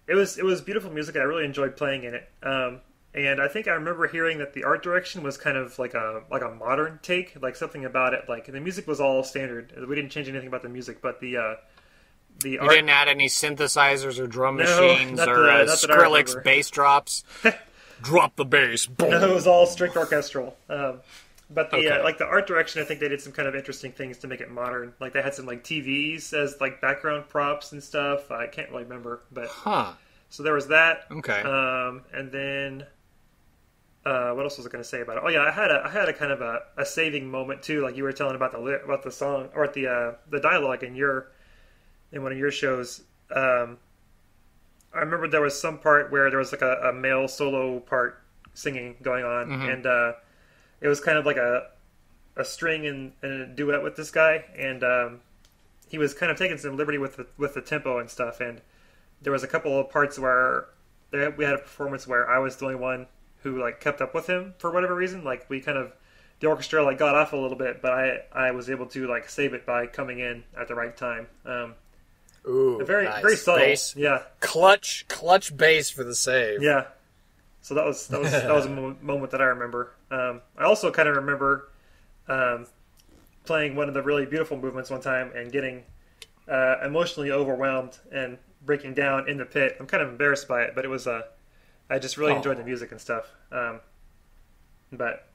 It was beautiful music. I really enjoyed playing in it. And I think I remember hearing that the art direction was kind of like a modern take, like something about it. Like the music was all standard. We didn't change anything about the music, but the art... didn't add any synthesizers or drum machines or Skrillex bass drops. Drop the bass. Boom. No, it was all strict orchestral. But the like the art direction, I think they did some kind of interesting things to make it modern. Like they had some like TVs as like background props and stuff. I can't really remember, but so there was that. Okay. And then what else was I going to say about it? Oh yeah, I had a kind of a saving moment too. Like you were telling about the song or the dialogue in one of your shows. I remember there was some part where there was like a male solo part singing going on, and it was kind of like a string and a duet with this guy, and he was kind of taking some liberty with the tempo and stuff. And there was a couple of parts where we had a performance where I was the only one who like kept up with him for whatever reason. Like the orchestra like got off a little bit, but I was able to like save it by coming in at the right time. Ooh, very nice. very subtle. Bass. Yeah, clutch bass for the save. Yeah, so that was a moment that I remember. I also kind of remember playing one of the really beautiful movements one time and getting emotionally overwhelmed and breaking down in the pit. I'm kind of embarrassed by it, but it was I just really enjoyed the music and stuff. But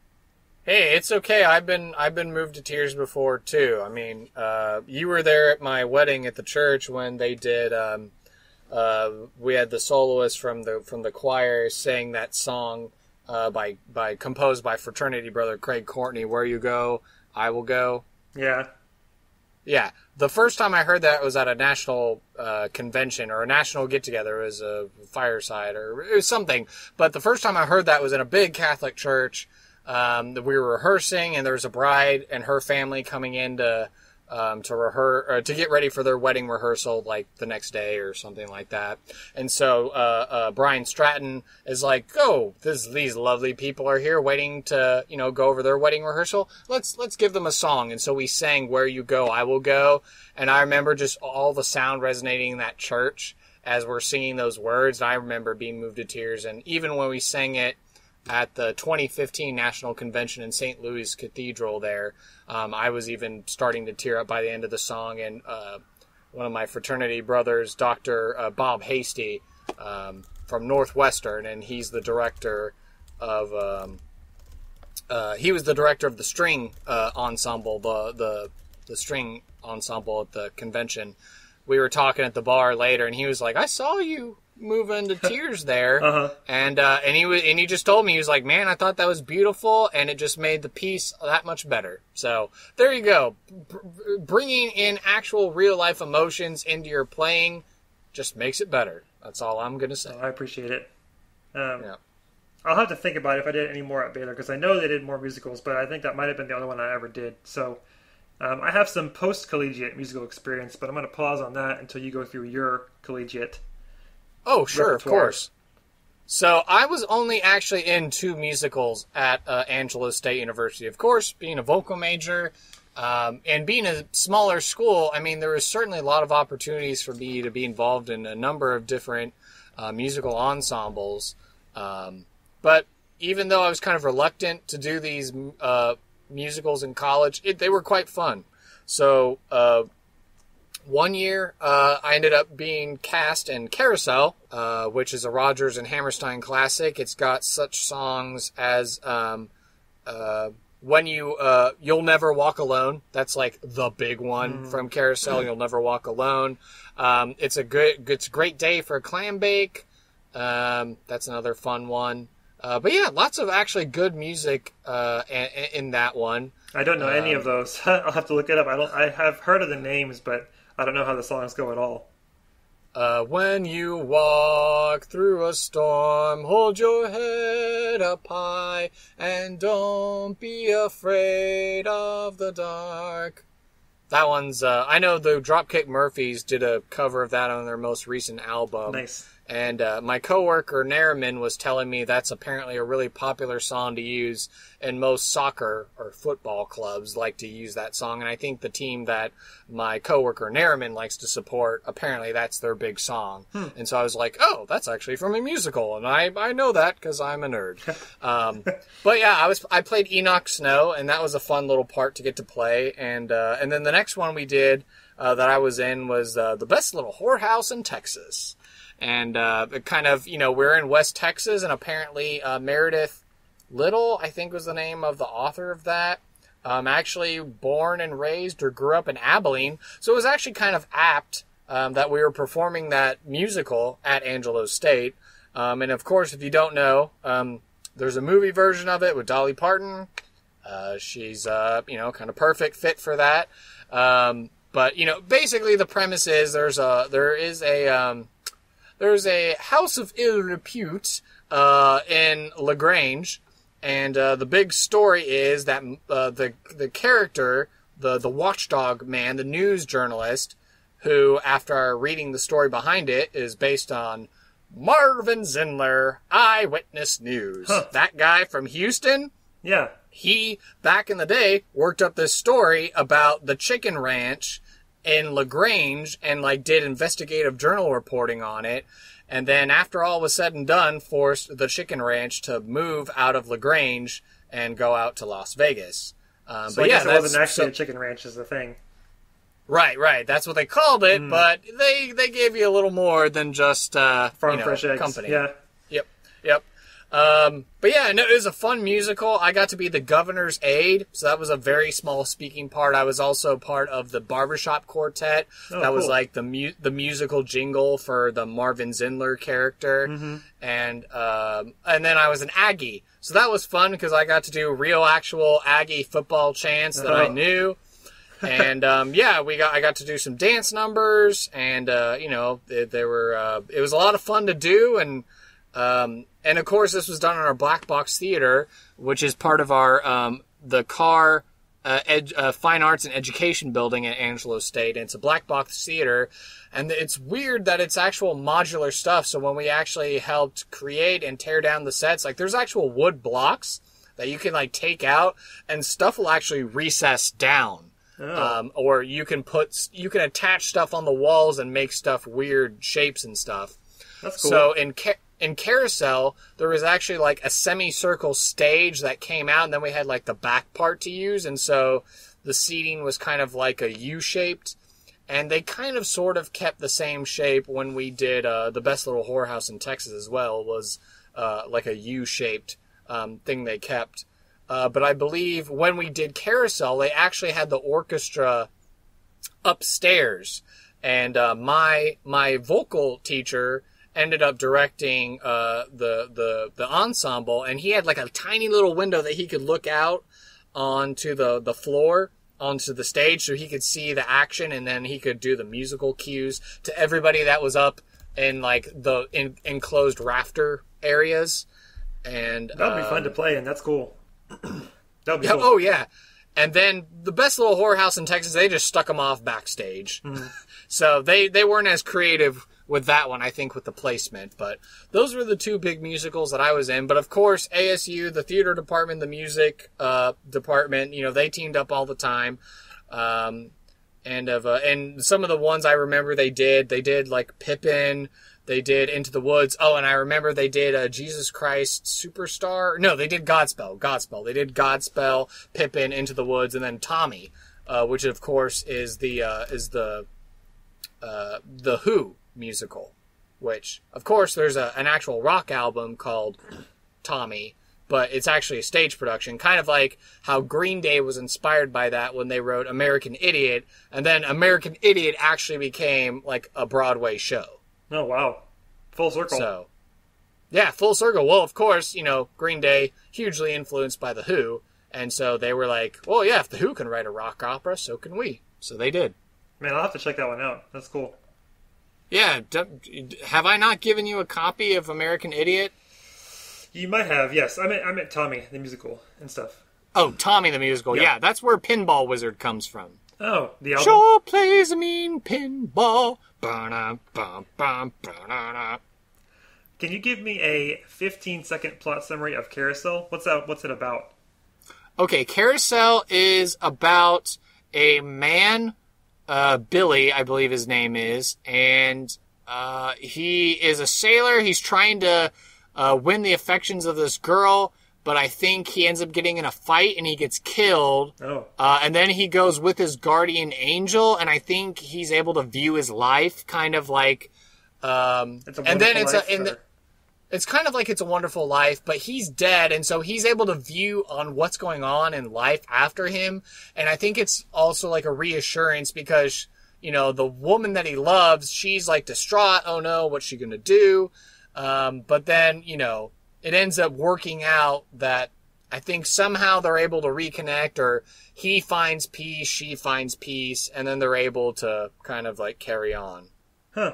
hey, it's okay. I've been moved to tears before too. I mean, you were there at my wedding at the church when they did. We had the soloist from the choir sang that song composed by fraternity brother Craig Courtney. Where you go, I will go. Yeah. Yeah. The first time I heard that was at a national convention or a national get-together. It was a fireside or it was something. But the first time I heard that was in a big Catholic church. We were rehearsing, and there was a bride and her family coming in to rehearse or to get ready for their wedding rehearsal, like the next day or something like that. And so Brian Stratton is like, "Oh, these lovely people are here waiting to go over their wedding rehearsal. Let's give them a song." And so we sang "Where You Go, I Will Go." And I remember just all the sound resonating in that church as we're singing those words. And I remember being moved to tears. And even when we sang it at the 2015 National Convention in St. Louis Cathedral there, I was even starting to tear up by the end of the song. And one of my fraternity brothers, Dr. Bob Hasty, from Northwestern, and he's the director of he was the director of the string ensemble, the string ensemble at the convention. We were talking at the bar later, and he was like, "I saw you moving to tears there," and he just told me, he was like, "Man, I thought that was beautiful, and it just made the piece that much better." So there you go, bringing in actual real life emotions into your playing just makes it better. That's all I'm gonna say. I appreciate it. Yeah. I'll have to think about it if I did any more at Baylor, because I know they did more musicals, but I think that might have been the only one I ever did. So I have some post-collegiate musical experience, but I'm going to pause on that until you go through your collegiate. Oh, sure, repertoire. Of course. So I was only actually in 2 musicals at Angelo State University. Of course, being a vocal major and being a smaller school, I mean, there was certainly a lot of opportunities for me to be involved in a number of different musical ensembles. But even though I was kind of reluctant to do these musicals in college, they were quite fun. So one year I ended up being cast in Carousel, which is a Rodgers and Hammerstein classic. It's got such songs as when You'll Never Walk Alone. That's like the big one from Carousel. You'll Never Walk Alone. It's a great day for a clam bake. That's another fun one. But yeah, lots of actually good music in that one. I don't know any of those. I'll have to look it up. I have heard of the names, but I don't know how the songs go at all. When you walk through a storm, hold your head up high, and don't be afraid of the dark. That one's, I know the Dropkick Murphys did a cover of that on their most recent album. Nice. And my coworker, Nariman, was telling me that's apparently a really popular song to use, and most soccer or football clubs like to use that song. And I think the team that my coworker, Nariman, likes to support, apparently that's their big song. And so I was like, oh, that's actually from a musical, and I know that because I'm a nerd. But yeah, I played Enoch Snow, and that was a fun little part to get to play. And then the next one we did that I was in was the Best Little Whorehouse in Texas. And it kind of, we're in West Texas, and apparently Meredith Little, I think was the name of the author of that, actually born and raised or grew up in Abilene. So it was actually kind of apt that we were performing that musical at Angelo State. And of course, if you don't know, there's a movie version of it with Dolly Parton. She's, kind of perfect fit for that. But, basically the premise is there's a house of ill repute in LaGrange, and the big story is that the character, the watchdog man, the news journalist, who, after reading the story behind it, is based on Marvin Zindler, Eyewitness News. Huh. That guy from Houston? Yeah. He, back in the day, worked up this story about the chicken ranch in LaGrange and did investigative journal reporting on it, and then after all was said and done, forced the chicken ranch to move out of LaGrange and go out to Las Vegas. So I guess it wasn't actually a chicken ranch is the thing. Right. That's what they called it, but they gave you a little more than just Farm Fresh Eggs. Company. Yeah. Yep. But yeah, no, it was a fun musical. I got to be the governor's aide, so that was a very small speaking part. I was also part of the barbershop quartet. That was like the musical jingle for the Marvin Zindler character. And then I was an Aggie. So that was fun because I got to do real actual Aggie football chants that I knew. And I got to do some dance numbers, and it was a lot of fun to do. And of course, this was done in our Black Box Theater, which is part of our the Carr Fine Arts and Education building at Angelo State. And it's a Black Box Theater, and it's weird that it's actual modular stuff. So when we actually helped create and tear down the sets, there's actual wood blocks that you can take out, and stuff will actually recess down. Or you can attach stuff on the walls and make stuff weird shapes and stuff. That's cool. So in Carousel, there was actually a semicircle stage that came out, and then we had the back part to use, and so the seating was kind of like a U-shaped, and they kind of sort of kept the same shape when we did the Best Little Whorehouse in Texas as well, was like a U-shaped thing they kept. But I believe when we did Carousel, they actually had the orchestra upstairs, and my vocal teacher ended up directing the ensemble, and he had a tiny little window that he could look out onto the floor, onto the stage, so he could see the action, and then he could do the musical cues to everybody that was up in the enclosed rafter areas. And that would be fun to play, and that's cool. That would be cool. Oh yeah. And then the Best Little Whorehouse in Texas, they just stuck them off backstage. So they weren't as creative with that one, I think, with the placement. But those were the two big musicals that I was in. But of course, ASU, the theater department, the music department, they teamed up all the time. And some of the ones I remember they did Pippin, they did Into the Woods. Oh, and I remember they did Jesus Christ Superstar. No, they did Godspell. They did Godspell, Pippin, Into the Woods, and then Tommy, which of course is the Who musical, which of course there's an actual rock album called Tommy, but it's actually a stage production, kind of like how Green Day was inspired by that when they wrote American Idiot, and then American Idiot actually became a Broadway show. Oh wow, full circle. So yeah, full circle. Well, of course, Green Day hugely influenced by the Who, and so they were like, well, yeah, if the Who can write a rock opera, so can we. So they did. Man, I'll have to check that one out. That's cool. Yeah, have I not given you a copy of American Idiot? You might have, yes. I meant Tommy, the musical and stuff. Oh, Tommy the musical. Yeah, that's where Pinball Wizard comes from. Oh, the album? Sure plays a mean pinball. Ba-na, ba, ba, ba-na-na. Can you give me a 15-second plot summary of Carousel? What's it about? Okay, Carousel is about a man, Billy, I believe his name is, and he is a sailor. He's trying to win the affections of this girl, but I think he ends up getting in a fight and he gets killed. Oh. And then he goes with his guardian angel, and I think he's able to view his life kind of like... It's kind of like It's a Wonderful Life, but he's dead, and so he's able to view on what's going on in life after him. And I think it's also like a reassurance because, you know, the woman that he loves, she's like distraught. Oh no, what's she going to do? But then, you know, it ends up working out that I think somehow they're able to reconnect, or he finds peace, she finds peace, and then they're able to kind of like carry on. Huh.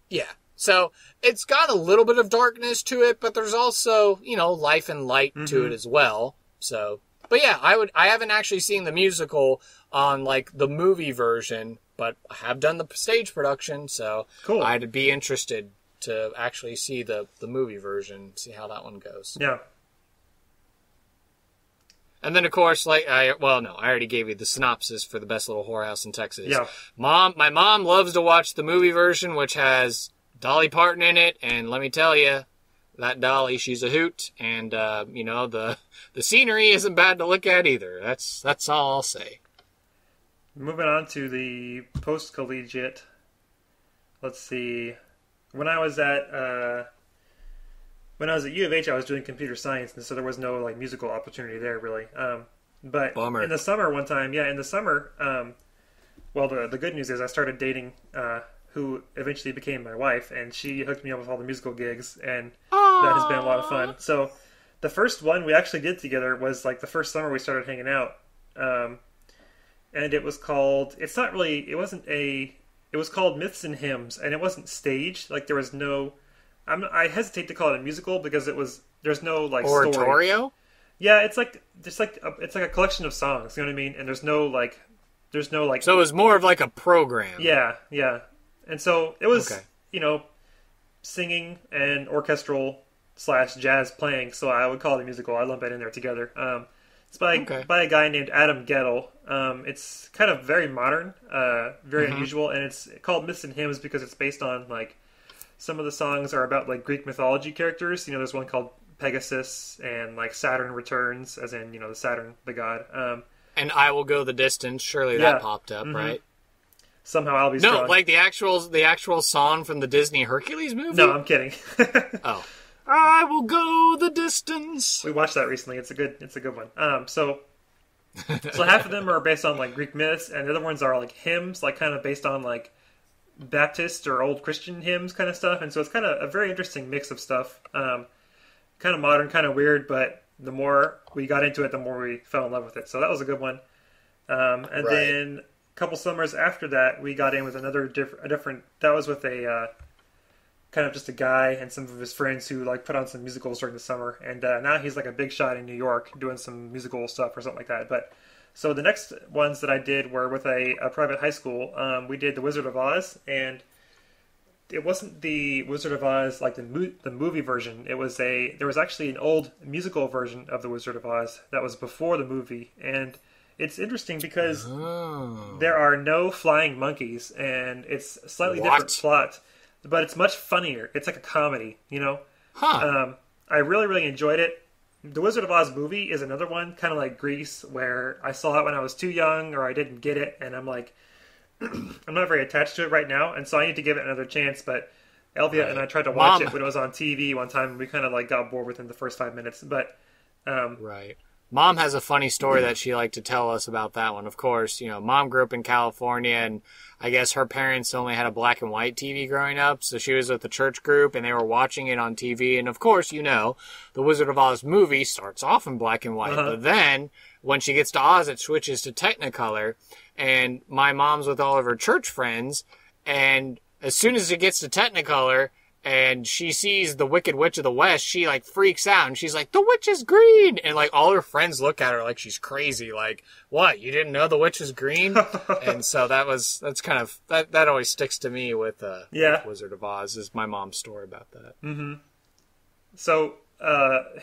Yeah. So it's got a little bit of darkness to it, but there's also, you know, life and light to it as well. So, but yeah, I haven't actually seen the musical on like the movie version, but I have done the stage production. So cool. I'd be interested to actually see the movie version, see how that one goes. Yeah. And then, of course, I already gave you the synopsis for the best little whorehouse in Texas. Yeah. My mom loves to watch the movie version, which has Dolly Parton in it, and let me tell you, that Dolly, she's a hoot, and you know, the scenery isn't bad to look at either. That's all I'll say. Moving on to the post-collegiate. Let's see. When I was at U of H, I was doing computer science, and so there was no like musical opportunity there really. But Bummer. in the summer, one time, well, the good news is I started dating who eventually became my wife, and she hooked me up with all the musical gigs, and that has been a lot of fun. So the first one we actually did together was like the first summer we started hanging out, and it was called. It was called Myths and Hymns, and it wasn't staged. Like there was no. I hesitate to call it a musical because there's no like oratorio. Story. Yeah, it's like a collection of songs. You know what I mean? And there's no like. So it was more of like a program. Yeah. And so it was, you know, singing and orchestral / jazz playing. So I would call it a musical. I lump it in there together. It's by a guy named Adam Gettle. It's kind of very modern, very unusual, and it's called Myths and Hymns because it's based on like some of the songs are about like Greek mythology characters. You know, there's one called Pegasus and like Saturn Returns, as in, you know, the Saturn, the god. And I Will Go the Distance. Surely that popped up, right? Somehow I'll Be Strong. No, like the actual song from the Disney Hercules movie? No, I'm kidding. Oh. I will go the distance. We watched that recently. It's a good one. So half of them are based on like Greek myths, and the other ones are like hymns, like kind of based on like Baptist or old Christian hymns kind of stuff. And so it's kind of a very interesting mix of stuff. Kind of modern, kind of weird, but the more we got into it, the more we fell in love with it. So that was a good one. Then a couple summers after that, we got in with a different. That was with a kind of just a guy and some of his friends who like put on some musicals during the summer. And now he's like a big shot in New York doing some musical stuff or something like that. But so the next ones that I did were with a private high school. We did The Wizard of Oz, and it wasn't the Wizard of Oz like the movie version. There was actually an old musical version of The Wizard of Oz that was before the movie, and it's interesting because there are no flying monkeys, and it's a slightly different plot, but it's much funnier. It's like a comedy, you know. I really, really enjoyed it. The Wizard of Oz movie is another one, kind of like Grease, where I saw it when I was too young or I didn't get it, and I'm like, I'm not very attached to it right now, and so I need to give it another chance. But Elvia and I tried to watch it when it was on TV one time, and we kind of like got bored within the first 5 minutes. But Mom has a funny story that she liked to tell us about that one. Of course, you know, Mom grew up in California, and I guess her parents only had a black and white TV growing up, so she was with the church group, and they were watching it on TV. And of course, you know, the Wizard of Oz movie starts off in black and white, but then when she gets to Oz, it switches to Technicolor. And my mom's with all of her church friends, and as soon as it gets to Technicolor, and she sees the Wicked Witch of the West, she like freaks out and she's like, the witch is green. And like all her friends look at her like she's crazy. Like, what? You didn't know the witch is green? And so that's kind of, that always sticks to me with Wizard of Oz, is my mom's story about that. Mm-hmm. So,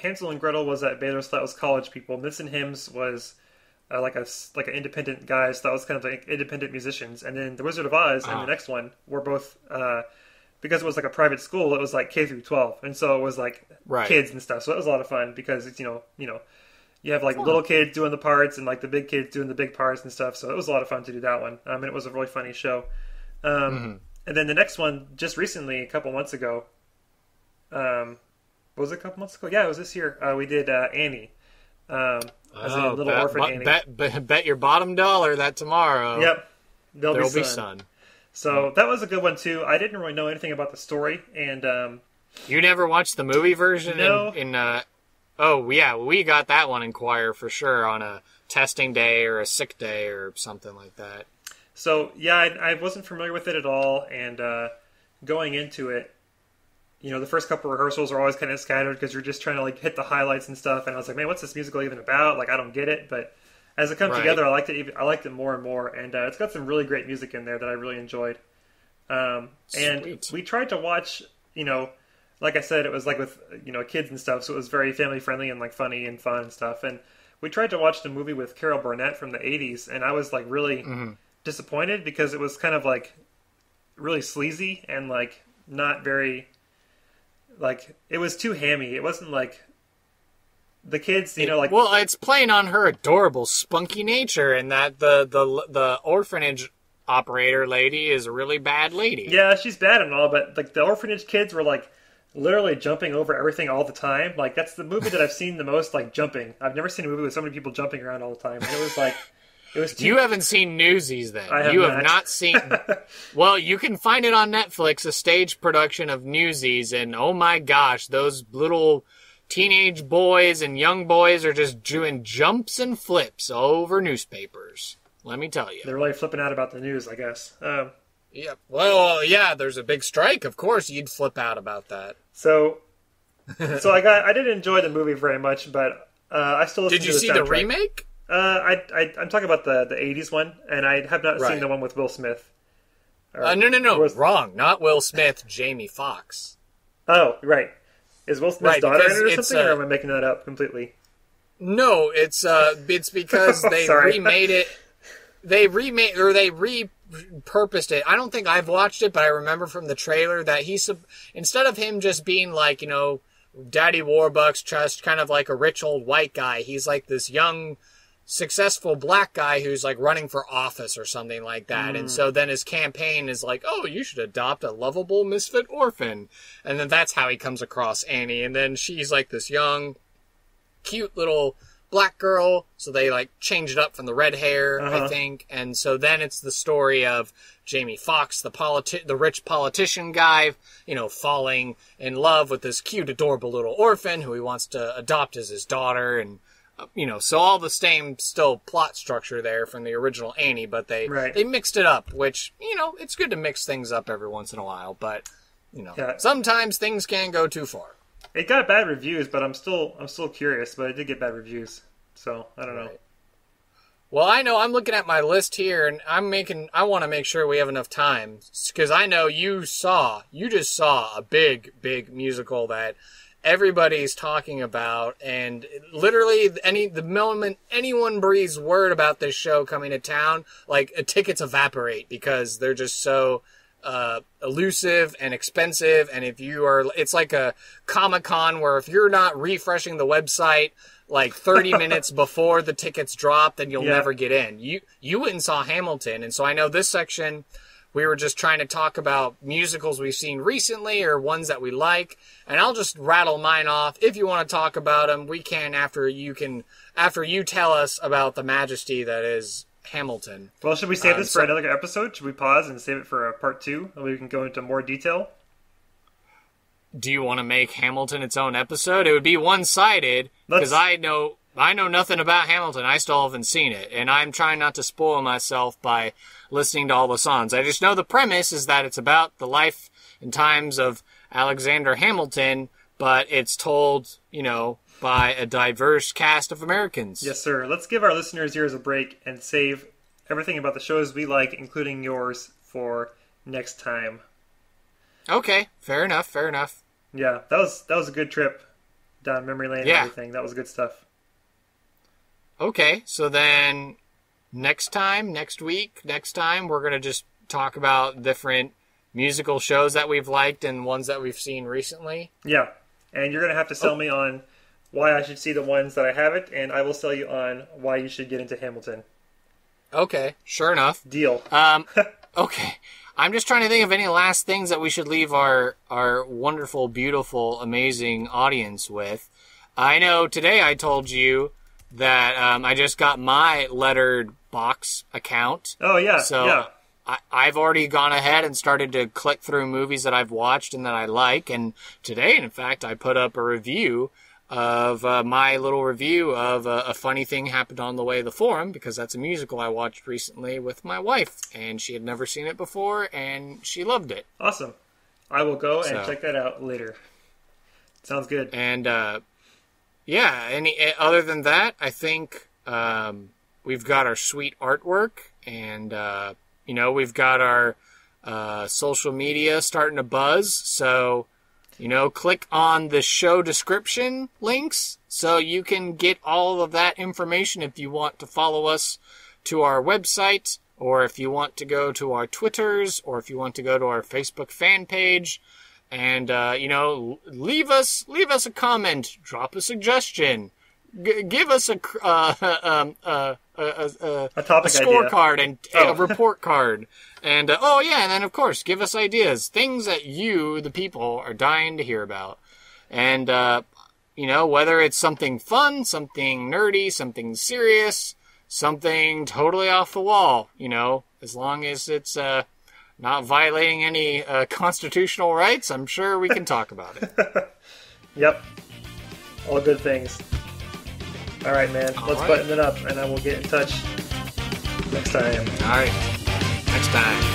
Hansel and Gretel was at Baylor, so that was college people. Myths and Hymns was like an independent guy, so that was kind of like independent musicians. And then the Wizard of Oz and the next one were both, because it was like a private school, it was like K through 12, and so it was like kids and stuff. So it was a lot of fun because it's you have like little kids doing the parts and like the big kids doing the big parts and stuff. So it was a lot of fun to do that one, and it was a really funny show. And then the next one, just recently, a couple months ago, was it a couple months ago? Yeah, it was this year. We did Annie, as a little orphan Annie. Bet your bottom dollar that tomorrow. Yep, there'll be sun. So that was a good one too. I didn't really know anything about the story, and you never watched the movie version? No. Oh yeah, we got that one in choir for sure on a testing day or a sick day or something like that. So yeah, I wasn't familiar with it at all, and going into it, the first couple of rehearsals are always kind of scattered because you're just trying to like hit the highlights and stuff. And I was like, man, what's this musical even about? Like, I don't get it, but as it comes together, I liked it more and more, and it's got some really great music in there that I really enjoyed. And we tried to watch, like I said, it was like with kids and stuff, so it was very family friendly and like funny and fun and stuff. And we tried to watch the movie with Carol Burnett from the '80s, and I was like really disappointed because it was kind of like really sleazy and like not very like, it was too hammy. It wasn't like the kids, Well, it's playing on her adorable, spunky nature, and that the orphanage operator lady is a really bad lady. Yeah, she's bad and all, but like the orphanage kids were like literally jumping over everything all the time. Like, that's the movie that I've seen the most, like, jumping. I've never seen a movie with so many people jumping around all the time. And it was like, it was too... You haven't seen Newsies then. You have not seen... Well, you can find it on Netflix, a stage production of Newsies, and oh my gosh, those little teenage boys and young boys are just doing jumps and flips over newspapers. Let me tell you. They're really flipping out about the news, I guess. Yeah. Well, yeah, there's a big strike. Of course you'd flip out about that. So I didn't enjoy the movie very much, but I still listened to the soundtrack. Did you see the remake? I'm talking about the 80s one, and I have not seen the one with Will Smith. No. Wrong. Not Will Smith, Jamie Foxx. Oh, right. Is Will Smith's daughter in it or something, or am I making that up completely? No, it's because they remade it. They repurposed it. I don't think I've watched it, but I remember from the trailer that instead of him just being like, Daddy Warbucks, just kind of like a rich old white guy, he's like this young, successful black guy who's like running for office or something like that. And so then his campaign is like, oh, you should adopt a lovable misfit orphan. And then that's how he comes across Annie. And then she's like this young, cute little black girl, so they like changed it up from the red hair, I think. And so then it's the story of Jamie Foxx, the rich politician guy, falling in love with this cute, adorable little orphan who he wants to adopt as his daughter. And so all the same still plot structure there from the original Annie, but they mixed it up, which it's good to mix things up every once in a while, but sometimes things can go too far. It got bad reviews, but I'm still curious. But it did get bad reviews, so I don't know. Well, I know I'm looking at my list here, and I want to make sure we have enough time because I know you just saw a big musical that everybody's talking about, and literally the moment anyone breathes word about this show coming to town, like tickets evaporate because they're just so elusive and expensive. And it's like a Comic-Con where if you're not refreshing the website like 30 minutes before the tickets drop, then you'll never get in. You went and saw Hamilton, and so I know this section we were just trying to talk about musicals we've seen recently or ones that we like, and I'll just rattle mine off. If you want to talk about them, we can after you tell us about the majesty that is Hamilton. Well, should we save this for another episode? Should we pause and save it for part 2, and we can go into more detail? Do you want to make Hamilton its own episode? It would be one-sided, because I know nothing about Hamilton. I still haven't seen it, and I'm trying not to spoil myself by listening to all the songs. I just know the premise is that it's about the life and times of Alexander Hamilton, but it's told, by a diverse cast of Americans. Yes, sir. Let's give our listeners' ears a break and save everything about the shows we like, including yours, for next time. Okay, fair enough. Yeah, that was a good trip down memory lane and everything. That was good stuff. Okay, so then next week, we're going to just talk about different musical shows that we've liked and ones that we've seen recently. Yeah, and you're going to have to sell me on why I should see the ones that I haven't, and I will sell you on why you should get into Hamilton. Okay, sure enough. Deal. Okay. I'm just trying to think of any last things that we should leave our wonderful, beautiful, amazing audience with. I know today I told you that I just got my lettered box account. Oh, yeah. So yeah. I've already gone ahead and started to click through movies that I've watched and that I like. And today, in fact, I put up a review of my little review of A Funny Thing Happened on the Way to the Forum, because that's a musical I watched recently with my wife, and she had never seen it before, and she loved it. Awesome. I will go and check that out later. Sounds good. And, other than that, I think we've got our sweet artwork, and, we've got our social media starting to buzz, so... click on the show description links so you can get all of that information if you want to follow us to our website, or if you want to go to our Twitters, or if you want to go to our Facebook fan page and, leave us a comment, drop a suggestion, give us a topic scorecard and a report card. And, and then, of course, give us ideas. Things that you, the people, are dying to hear about. And, whether it's something fun, something nerdy, something serious, something totally off the wall, as long as it's not violating any constitutional rights, I'm sure we can talk about it. Yep. All good things. All right, man. Let's button it up, and I will get in touch next time. All right. Next time.